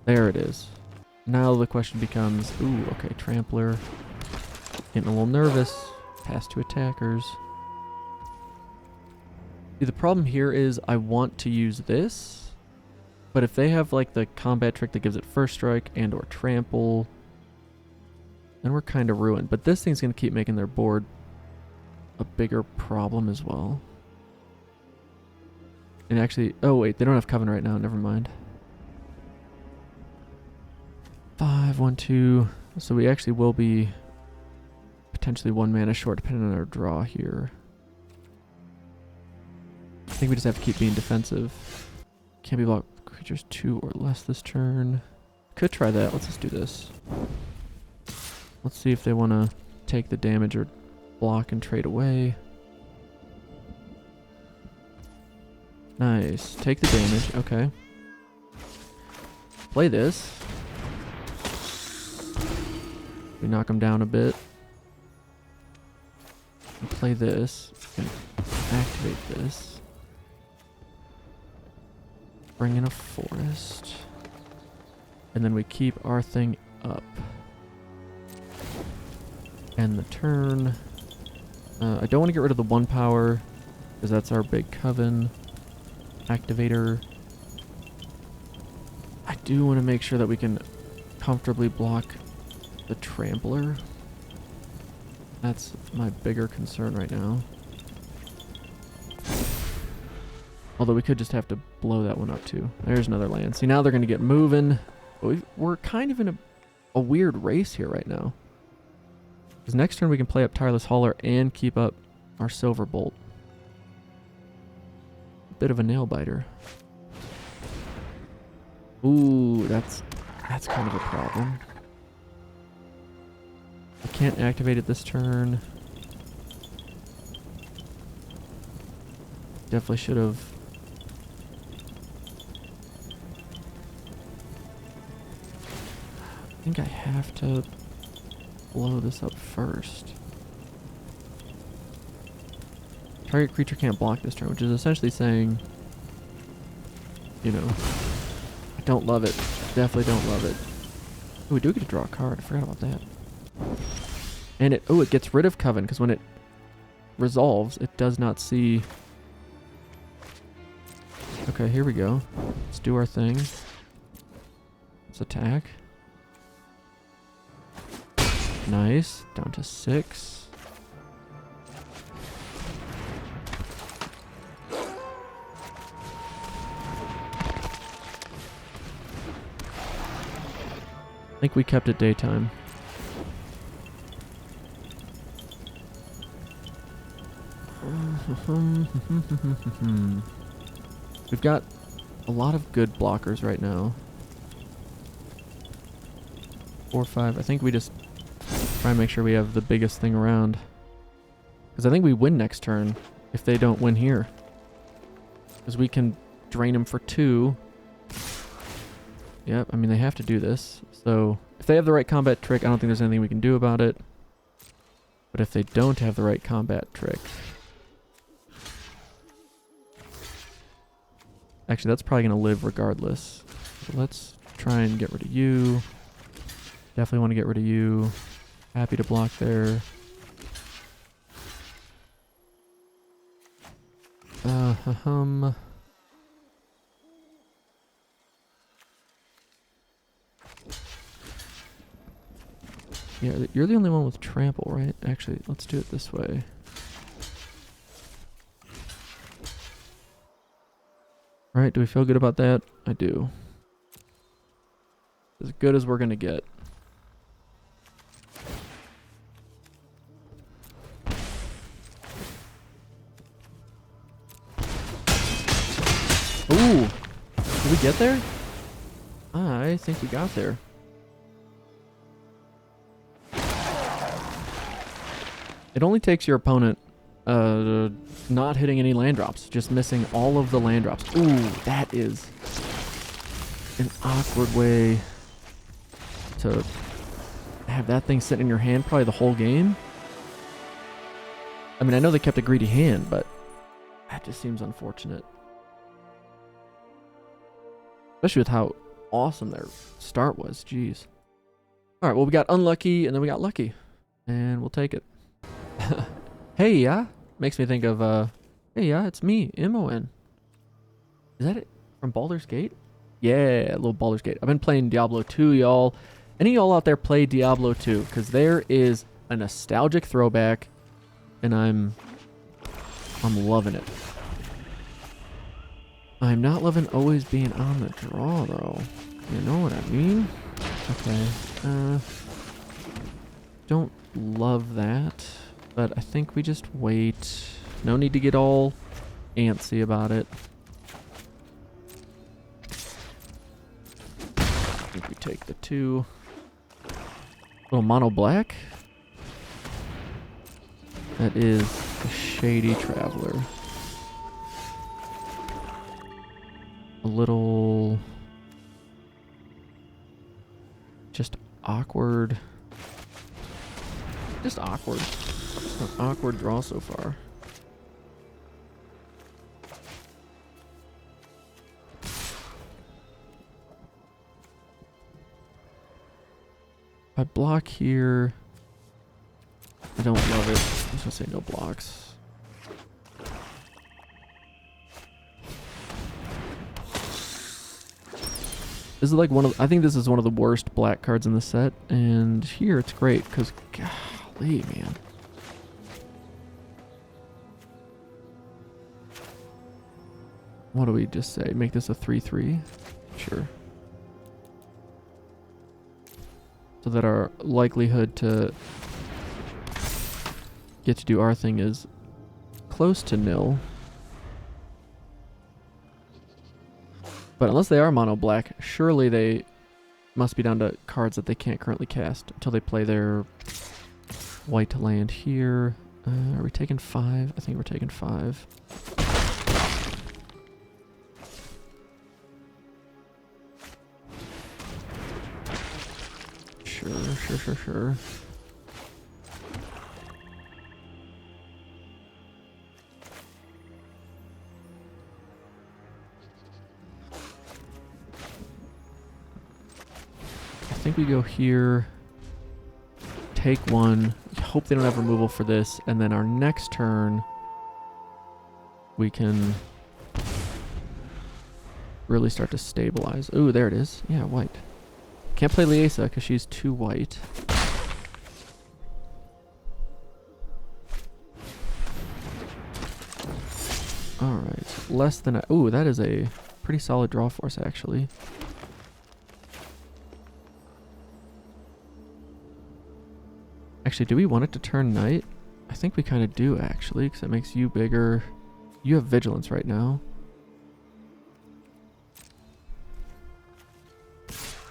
There it is. Now the question becomes, ooh, okay, Trampler. Getting a little nervous. Pass to attackers. See, the problem here is I want to use this, but if they have like the combat trick that gives it first strike and or trample, then we're kind of ruined. But this thing's going to keep making their board a bigger problem as well. And actually, oh wait, they don't have Coven right now. Never mind. 5, 1, 2. So we actually will be potentially 1 mana short depending on our draw here. I think we just have to keep being defensive. Can't be blocked creatures 2 or less this turn. Could try that. Let's just do this. Let's see if they want to take the damage or block and trade away. Nice. Take the damage. Okay. Play this. We knock them down a bit. And play this. And activate this. Bring in a forest. And then we keep our thing up. End the turn. I don't want to get rid of the 1 power, because that's our big Coven activator. I do want to make sure that we can comfortably block the Trampler. That's my bigger concern right now. Although we could just have to blow that one up too. There's another land. See, now they're going to get moving. But we're kind of in a weird race here right now. Because next turn we can play up Tireless Hauler and keep up our Silver Bolt. Bit of a nail biter. Ooh, that's kind of a problem. I can't activate it this turn. Definitely should have. I think I have to blow this up first. Target creature can't block this turn, which is essentially saying, you know, I don't love it. Definitely don't love it. Oh, we do get to draw a card. I forgot about that. And it gets rid of Coven, because when it resolves, it does not see. Okay, here we go. Let's do our thing. Let's attack. Nice. Down to 6. I think we kept it daytime. We've got a lot of good blockers right now. 4, 5. I think we just try and make sure we have the biggest thing around. Because I think we win next turn if they don't win here. Because we can drain them for 2. Yep, I mean, they have to do this. So if they have the right combat trick, I don't think there's anything we can do about it. But if they don't have the right combat trick... Actually, that's probably going to live regardless. So let's try and get rid of you. Definitely want to get rid of you. Happy to block there. Yeah, you're the only one with trample, right? Actually, let's do it this way. Alright, do we feel good about that? I do. As good as we're gonna get. Ooh! Did we get there? I think we got there. It only takes your opponent not hitting any land drops, just missing all of the land drops. Ooh, that is an awkward way to have that thing sit in your hand probably the whole game. I mean, I know they kept a greedy hand, but that just seems unfortunate. Especially with how awesome their start was. Jeez. Alright, well, we got unlucky, and then we got lucky. And we'll take it. Hey, yeah. Makes me think of, hey, yeah, it's me, MON. Is that it? From Baldur's Gate? Yeah, a little Baldur's Gate. I've been playing Diablo 2, y'all. Any of y'all out there play Diablo 2? Because there is a nostalgic throwback, and I'm loving it. I'm not loving always being on the draw, though. You know what I mean? Okay. Don't love that, but I think we just wait. No need to get all antsy about it. I think we take the 2. Little mono black. That is a Shady Traveler. A little just awkward. Just awkward. An awkward draw so far. I block here. I don't love it. I'm just gonna say no blocks. This is like I think this is one of the worst black cards in the set, and here it's great because, golly, man. What do we just say? Make this a 3/3? Sure. So that our likelihood to get to do our thing is close to nil. But unless they are mono black, surely they must be down to cards that they can't currently cast until they play their white land here. Are we taking 5? I think we're taking 5. Sure. I think we go here, take 1, hope they don't have removal for this, and then our next turn we can really start to stabilize. Ooh, there it is. Yeah, white. Can't play Liesa because she's too white. Alright, less than a... Ooh, that is a pretty solid draw for us, actually. Actually, do we want it to turn night? I think we kind of do, actually, because it makes you bigger. You have vigilance right now.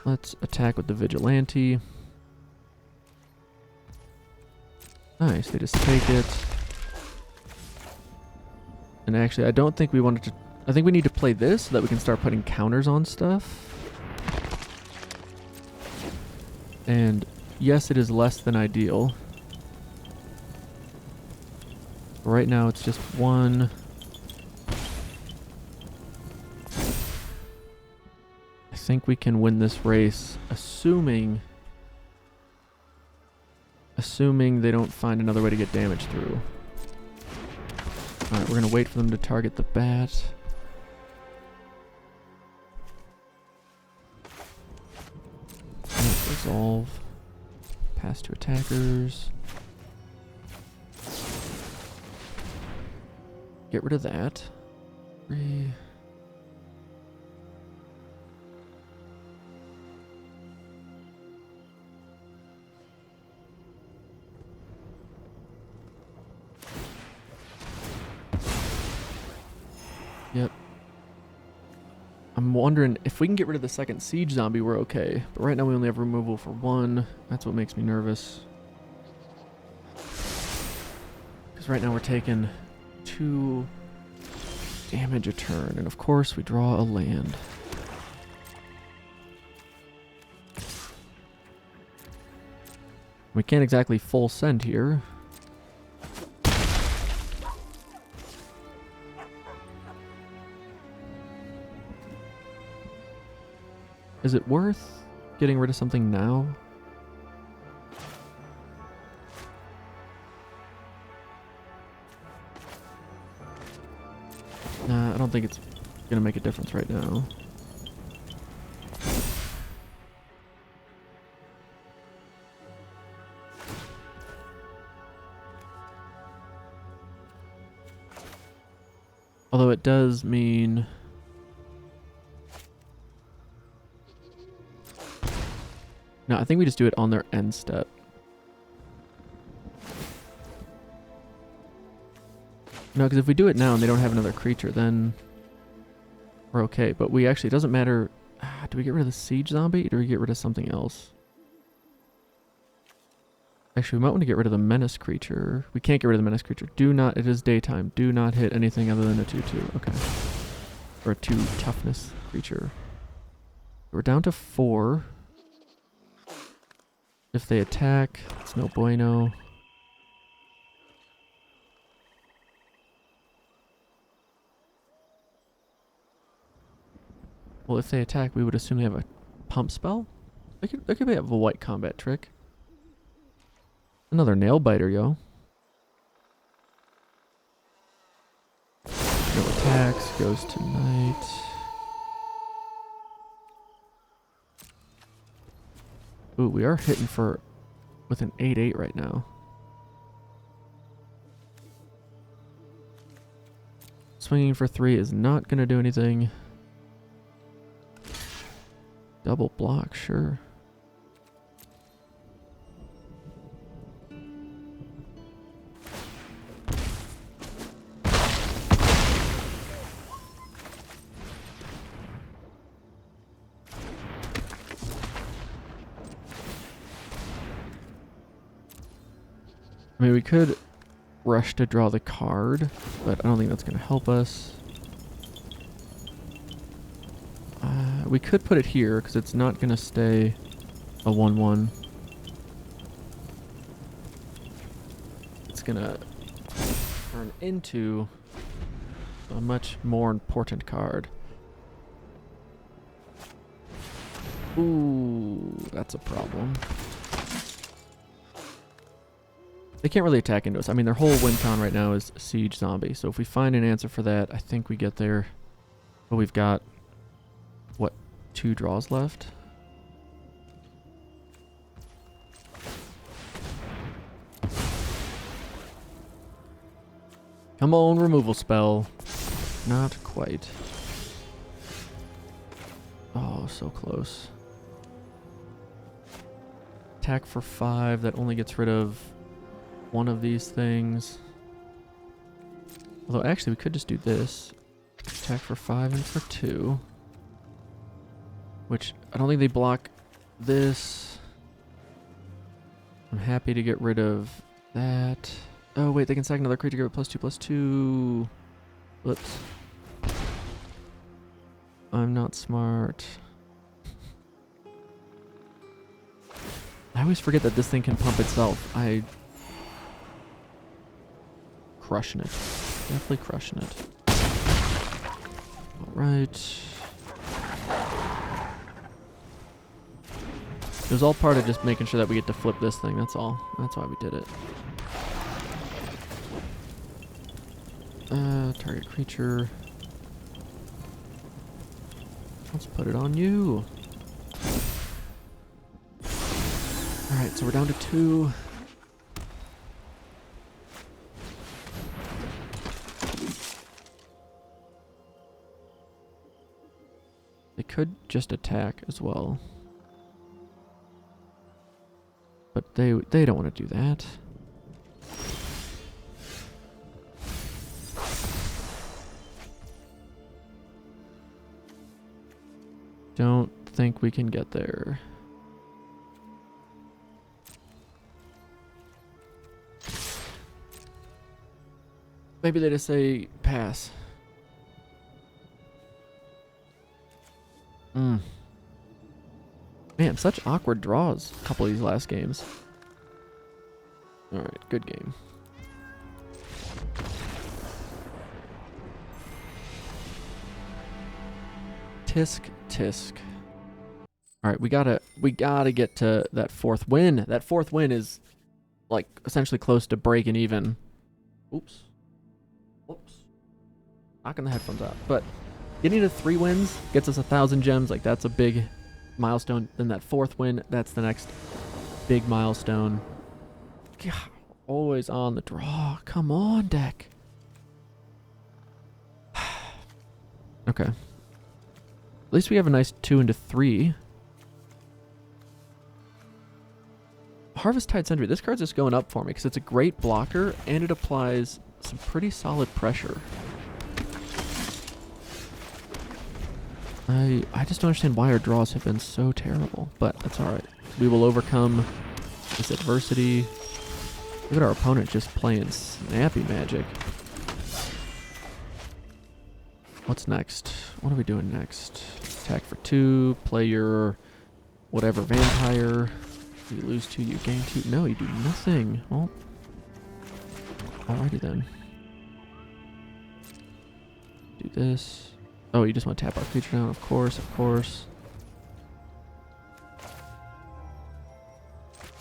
Let's attack with the vigilante. Nice, they just take it. And actually, I don't think we wanted to... I think we need to play this so that we can start putting counters on stuff. And yes, it is less than ideal. Right now, it's just 1... I think we can win this race, assuming they don't find another way to get damage through. Alright, we're gonna wait for them to target the bat. Let's resolve. Pass to attackers. Get rid of that. 3. Yep. I'm wondering if we can get rid of the second siege zombie, we're okay. But right now we only have removal for 1. That's what makes me nervous. Because right now we're taking 2 damage a turn. And of course we draw a land. We can't exactly full send here. Is it worth getting rid of something now? Nah, I don't think it's gonna make a difference right now. Although it does mean... No, I think we just do it on their end step. No, because if we do it now and they don't have another creature, then we're okay. But we actually, it doesn't matter. Do we get rid of the siege zombie or do we get rid of something else? Actually, we might want to get rid of the menace creature. We can't get rid of the menace creature. Do not, it is daytime. Do not hit anything other than a 2/2. Okay. Or a 2 toughness creature. We're down to 4. If they attack, it's no bueno. Well, if they attack, we would assume they have a pump spell. They could have a white combat trick. Another nail biter, yo. No attacks, goes to night. Ooh, we are hitting for with an 8/8 right now. Swinging for 3 is not gonna do anything. Double block, sure. I mean, we could rush to draw the card, but I don't think that's going to help us. We could put it here, because it's not going to stay a 1/1. It's going to turn into a much more important card. Ooh, that's a problem. They can't really attack into us. I mean, their whole win con right now is Siege Zombie. So if we find an answer for that, I think we get there. But we've got, what, 2 draws left? Come on, removal spell. Not quite. Oh, so close. Attack for 5. That only gets rid of one of these things. Although actually we could just do this. Attack for 5 and for 2. Which I don't think they block this. I'm happy to get rid of that. Oh wait, they can sack another creature, give it +2/+2. Whoops. I'm not smart. I always forget that this thing can pump itself. Crushing it. Definitely crushing it. Alright. It was all part of just making sure that we get to flip this thing, that's all. That's why we did it. Target creature. Let's put it on you. Alright, so we're down to 2. They could just attack as well. But they don't want to do that. Don't think we can get there. Maybe they just say pass. Man, such awkward draws a couple of these last games. Alright, good game. Tisk, tisk. Alright, we gotta get to that 4th win. That 4th win is like essentially close to breaking even. Oops. Whoops. Knocking the headphones out. But getting to 3 wins gets us 1,000 gems. Like, that's a big milestone. Then that 4th win, that's the next big milestone. God, always on the draw. Come on, deck. Okay. At least we have a nice 2 into 3. Harvest Tide Sentry. This card's just going up for me because it's a great blocker and it applies some pretty solid pressure. I just don't understand why our draws have been so terrible, but that's alright. We will overcome this adversity. Look at our opponent just playing snappy magic. What's next? What are we doing next? Attack for 2, play your whatever vampire. You lose 2, you gain 2. No, you do nothing. Well, alrighty then. Do this. Oh, you just want to tap our creature down? Of course, of course.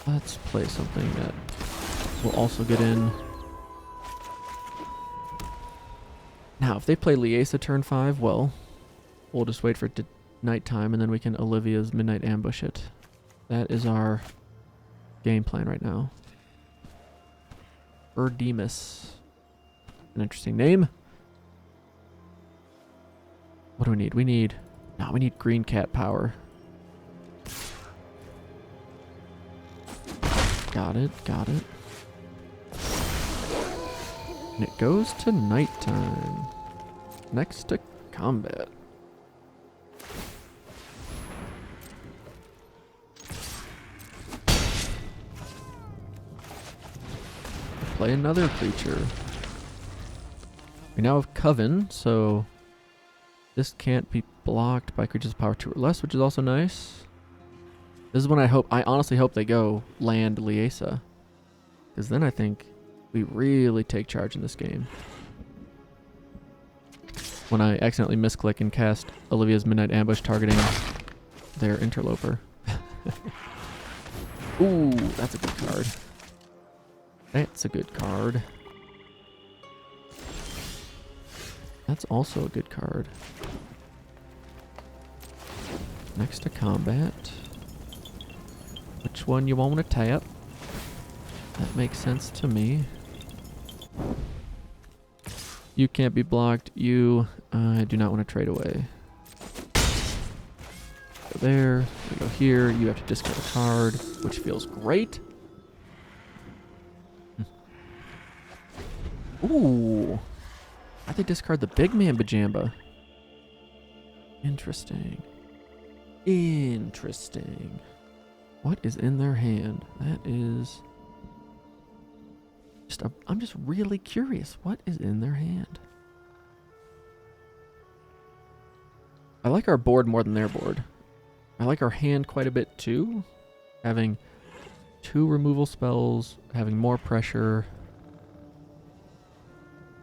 Let's play something that will also get in. Now, if they play Liesa turn 5, well, we'll just wait for it to nighttime and then we can Olivia's Midnight Ambush it. That is our game plan right now. Urdemus. An interesting name. What do we need? We need green cat power. Got it, got it. And it goes to nighttime. Next to combat. Play another creature. We now have Coven, so this can't be blocked by creatures of power 2 or less, which is also nice. This is when I honestly hope they go land Liesa. Because then I think we really take charge in this game. When I accidentally misclick and cast Olivia's Midnight Ambush targeting their interloper. Ooh, that's a good card. That's a good card. That's also a good card. Next to combat. Which one you want to tap? That makes sense to me. You can't be blocked. You, I do not want to trade away. Go there. We go here. You have to discard a card, which feels great. Ooh. Why'd they discard the big man Bajamba? Interesting. Interesting. What is in their hand? That is... I'm just really curious. What is in their hand? I like our board more than their board. I like our hand quite a bit too. Having 2 removal spells, having more pressure.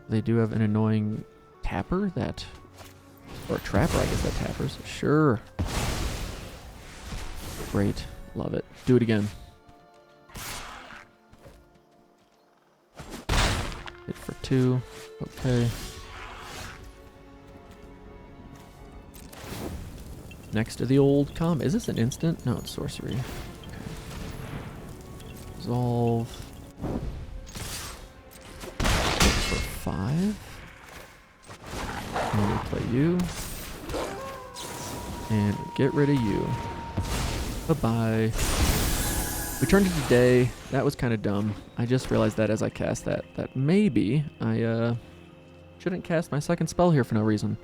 They do have an annoying tapper that... Or a trapper, I guess that tappers. Sure. Great. Love it. Do it again. Hit for 2. Okay. Next to the old com. Is this an instant? No, it's sorcery. Okay. Resolve. For 5. And we play you. And get rid of you. Bye-bye. We turned it to day. That was kind of dumb. I just realized that as I cast that maybe I shouldn't cast my second spell here for no reason.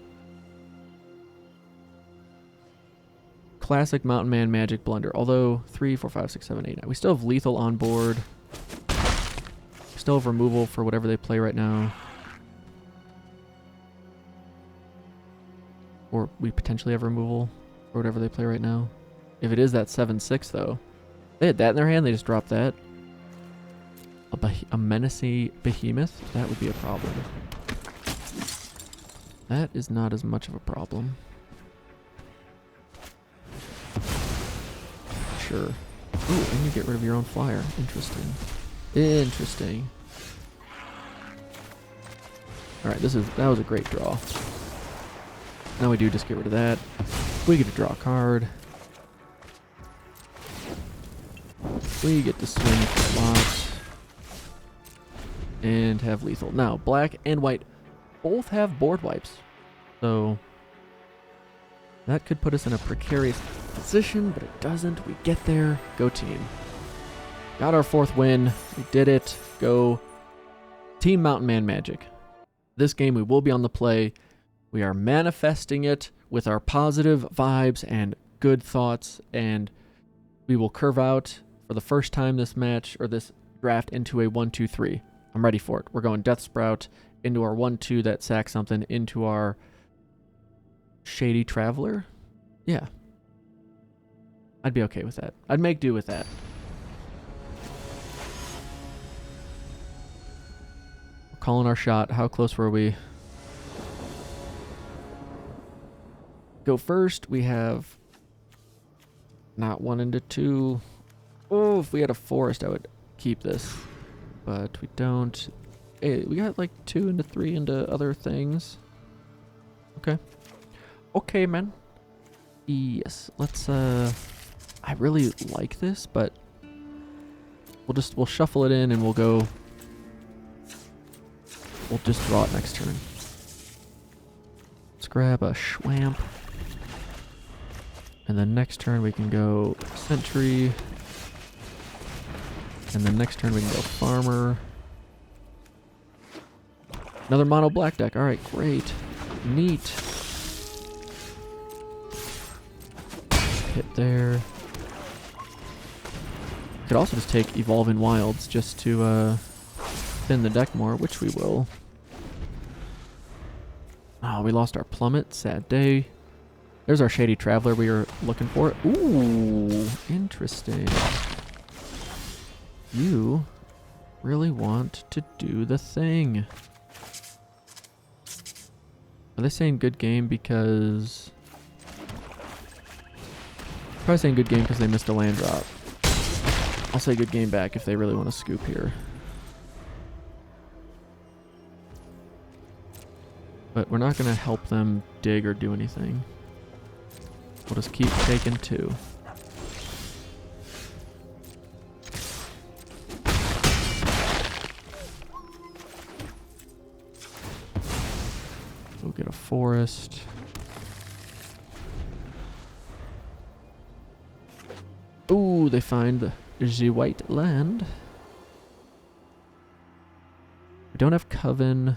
Classic Mountain Man magic blunder. Although 3, 4, 5, 6, 7, 8, 9. We still have lethal on board. We still have removal for whatever they play right now. Or we potentially have removal for whatever they play right now. If it is that 7/6 though, they had that in their hand. They just dropped that. A menacing behemoth. That would be a problem. That is not as much of a problem. Sure. Ooh, and you get rid of your own flyer. Interesting. Interesting. All right, that was a great draw. Now we do just get rid of that. We get to draw a card. We get to swing for a lot. And have lethal. Now, black and white both have board wipes. So, That could put us in a precarious position, but it doesn't. We get there. Go team. Got our 4th win. We did it. Go Team Mountain Man Magic. This game we will be on the play. We are manifesting it with our positive vibes and good thoughts, and we will curve out for the first time this match or this draft into a 1-2-3. I'm ready for it. We're going Death Sprout into our 1-2 that sacks something into our Shady Traveler. Yeah. I'd be okay with that. I'd make do with that. We're calling our shot. How close were we? Go first. We have not 1 into 2. Oh, if we had a forest, I would keep this. But we don't. Hey, we got like 2 into 3 into other things. Okay. Okay, man. Yes. Let's, I really like this, but we'll shuffle it in and we'll just draw it next turn. Let's grab a Schwamp. And then next turn we can go Sentry. And then next turn we can go Farmer. Another mono black deck. Alright, great. Neat. Hit there. Could also just take Evolving Wilds just to thin the deck more, which we will. Oh, we lost our Plummet. Sad day. There's our Shady Traveler we were looking for. Ooh, interesting. You really want to do the thing. Are they saying good game because... Probably saying good game because they missed a land drop. I'll say good game back if they really want to scoop here. But we're not going to help them dig or do anything. We'll just keep taking 2. We'll get a forest. Ooh, they find the white land. We don't have Coven.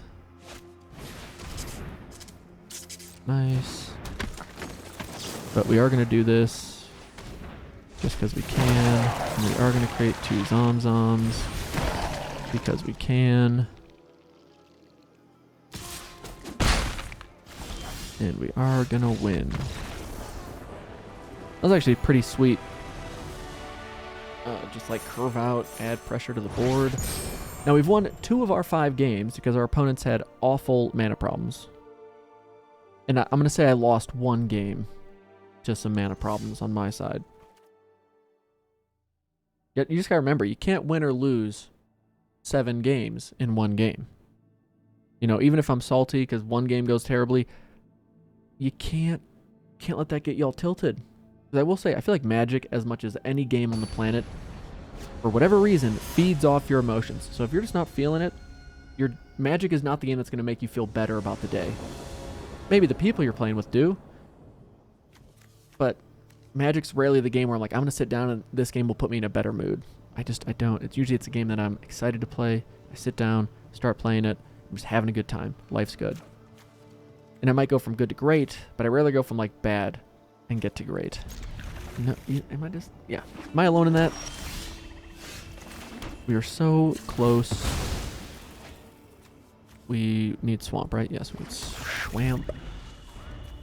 Nice. But we are going to do this just because we can. And we are going to create 2 Zomzoms because we can. And we are going to win. That was actually pretty sweet. Just like curve out, add pressure to the board. Now we've won 2 of our 5 games because our opponents had awful mana problems. And I'm going to say I lost 1 game to some mana problems on my side. Yet you just got to remember, you can't win or lose 7 games in 1 game. You know, even if I'm salty because 1 game goes terribly, you can't let that get you all tilted. Because I will say, I feel like Magic, as much as any game on the planet, for whatever reason, feeds off your emotions. So if you're just not feeling it, your Magic is not the game that's going to make you feel better about the day. Maybe the people you're playing with do. But Magic's rarely the game where I'm like, I'm going to sit down and this game will put me in a better mood. I don't. It's a game that I'm excited to play. I sit down, start playing it. I'm just having a good time. Life's good. And I might go from good to great, but I rarely go from like bad and get to great. No, am I just... Yeah. Am I alone in that? We are so close. We need Swamp, right? Yes, we need Swamp.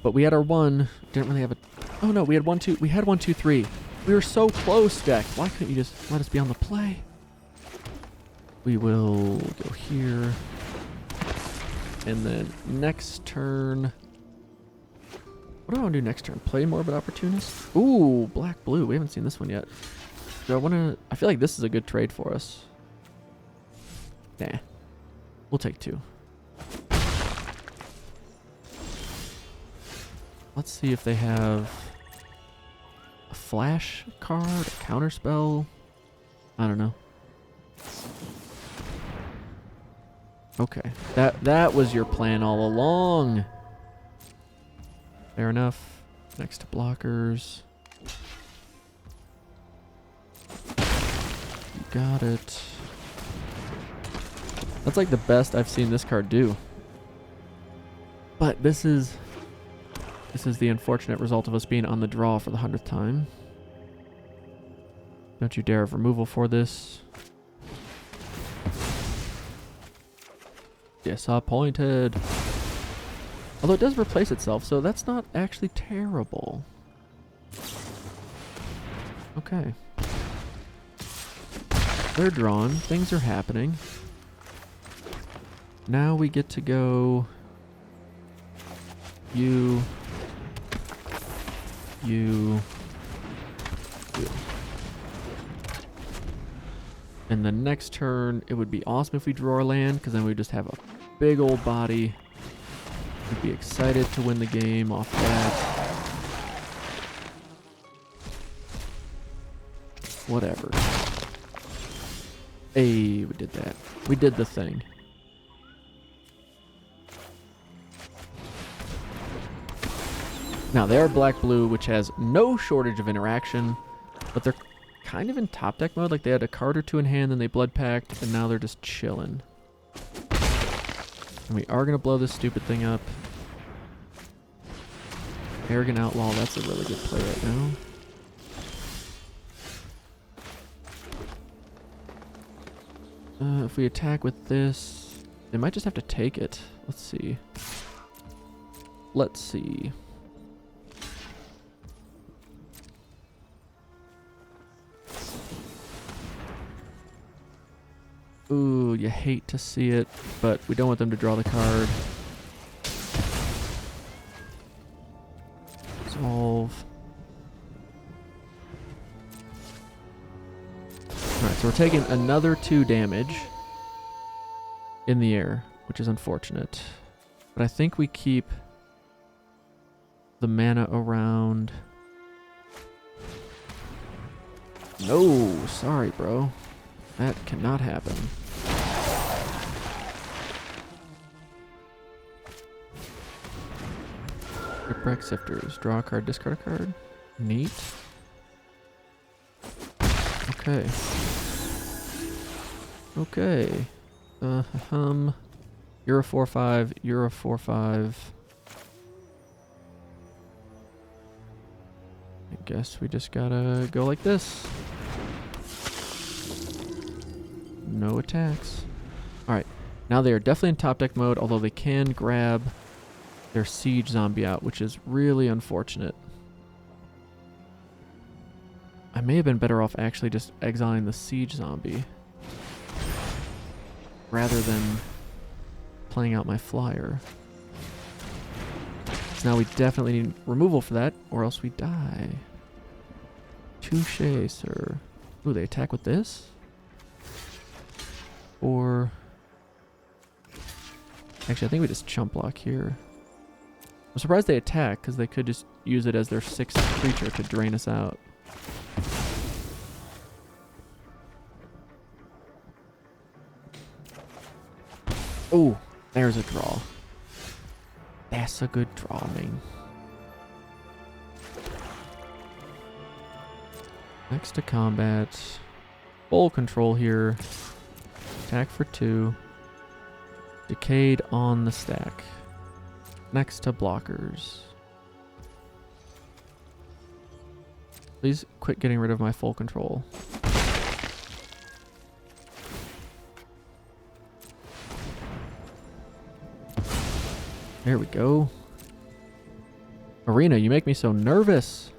But we had our 1. Didn't really have a... Oh no, we had 1, 2. We had 1, 2, 3. We were so close, deck. Why couldn't you just let us be on the play? We will go here. And then next turn... What do I want to do next turn? Play Morbid Opportunist? Ooh, black-blue. We haven't seen this one yet. Do I want to... I feel like this is a good trade for us. Nah. We'll take 2. Let's see if they have a flash card, a counterspell. I don't know. Okay. That was your plan all along. Fair enough. Next to blockers. You got it. That's like the best I've seen this card do. But this is the unfortunate result of us being on the draw for the 100th time. Don't you dare have removal for this. Disappointed. Although it does replace itself, so that's not actually terrible. Okay. They're drawn. Things are happening. Now we get to go... You. And the next turn, it would be awesome if we draw our land, because then we just have a big old body. We'd be excited to win the game off that. Whatever. Hey, we did that. We did the thing. Now, they are black-blue, which has no shortage of interaction, but they're kind of in top deck mode. Like, they had a card or two in hand, then they blood packed, and now they're just chilling. And we are going to blow this stupid thing up. Arrogant Outlaw, that's a really good play right now. If we attack with this, they might just have to take it. Let's see. Let's see. Ooh, you hate to see it, but we don't want them to draw the card. Solve. Alright, so we're taking another 2 damage in the air, which is unfortunate. But I think we keep the mana around. No, sorry, bro. That cannot happen. Shipwreck Sifters. Draw a card, discard a card. Neat. Okay. Okay. You're a 4/5. You're a 4/5. I guess we just gotta go like this. No attacks. Alright. Now they are definitely in top deck mode, although they can grab their siege zombie out, which is really unfortunate. I may have been better off actually just exiling the siege zombie rather than playing out my flyer. So now we definitely need removal for that, or else we die. Touché, sir. Ooh, they attack with this? Or... Actually, I think we just chump block here. I'm surprised they attack, because they could just use it as their 6th creature to drain us out. Oh, there's a draw. That's a good draw, man. Next to combat. Full control here. Attack for 2. Decayed on the stack. Next to blockers. Please quit getting rid of my full control. There we go. Arena, you make me so nervous.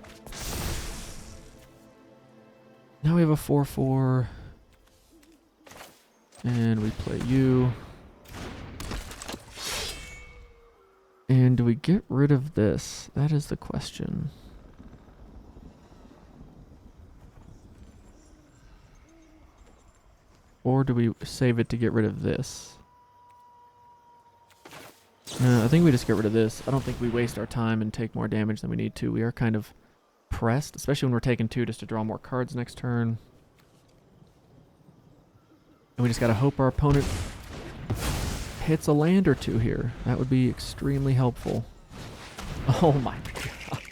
Now we have a 4/4. And we play you. And do we get rid of this? That is the question. Or do we save it to get rid of this? I think we just get rid of this. I don't think we waste our time and take more damage than we need to. We are kind of pressed, especially when we're taking 2 just to draw more cards next turn. And we just gotta hope our opponent hits a land or 2 here. That would be extremely helpful. Oh my god.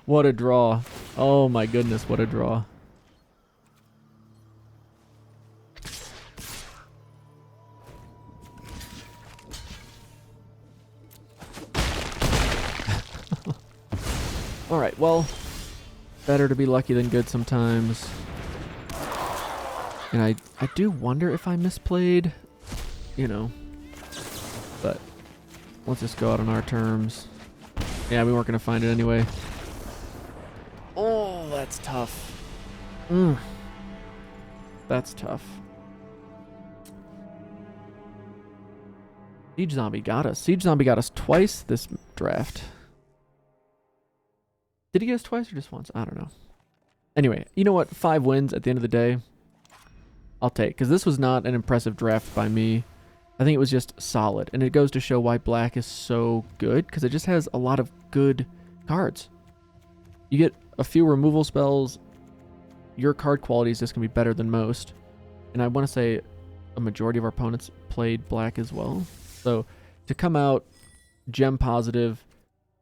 What a draw. Oh my goodness, what a draw. Alright, well, better to be lucky than good sometimes. And I do wonder if I misplayed, you know, but let's just go out on our terms. Yeah, we weren't going to find it anyway. Oh, that's tough. That's tough. Siege Zombie got us. Siege Zombie got us twice this draft. Did he get us twice or just once? I don't know. Anyway, you know what? 5 wins at the end of the day, I'll take. Because this was not an impressive draft by me. I think it was just solid. And it goes to show why black is so good. Because it just has a lot of good cards. You get a few removal spells. Your card quality is just going to be better than most. And I want to say a majority of our opponents played black as well. So to come out gem positive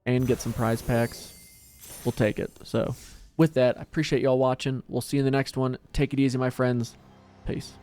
and get some prize packs, we'll take it. So with that, I appreciate y'all watching. We'll see you in the next one. Take it easy, my friends. Peace.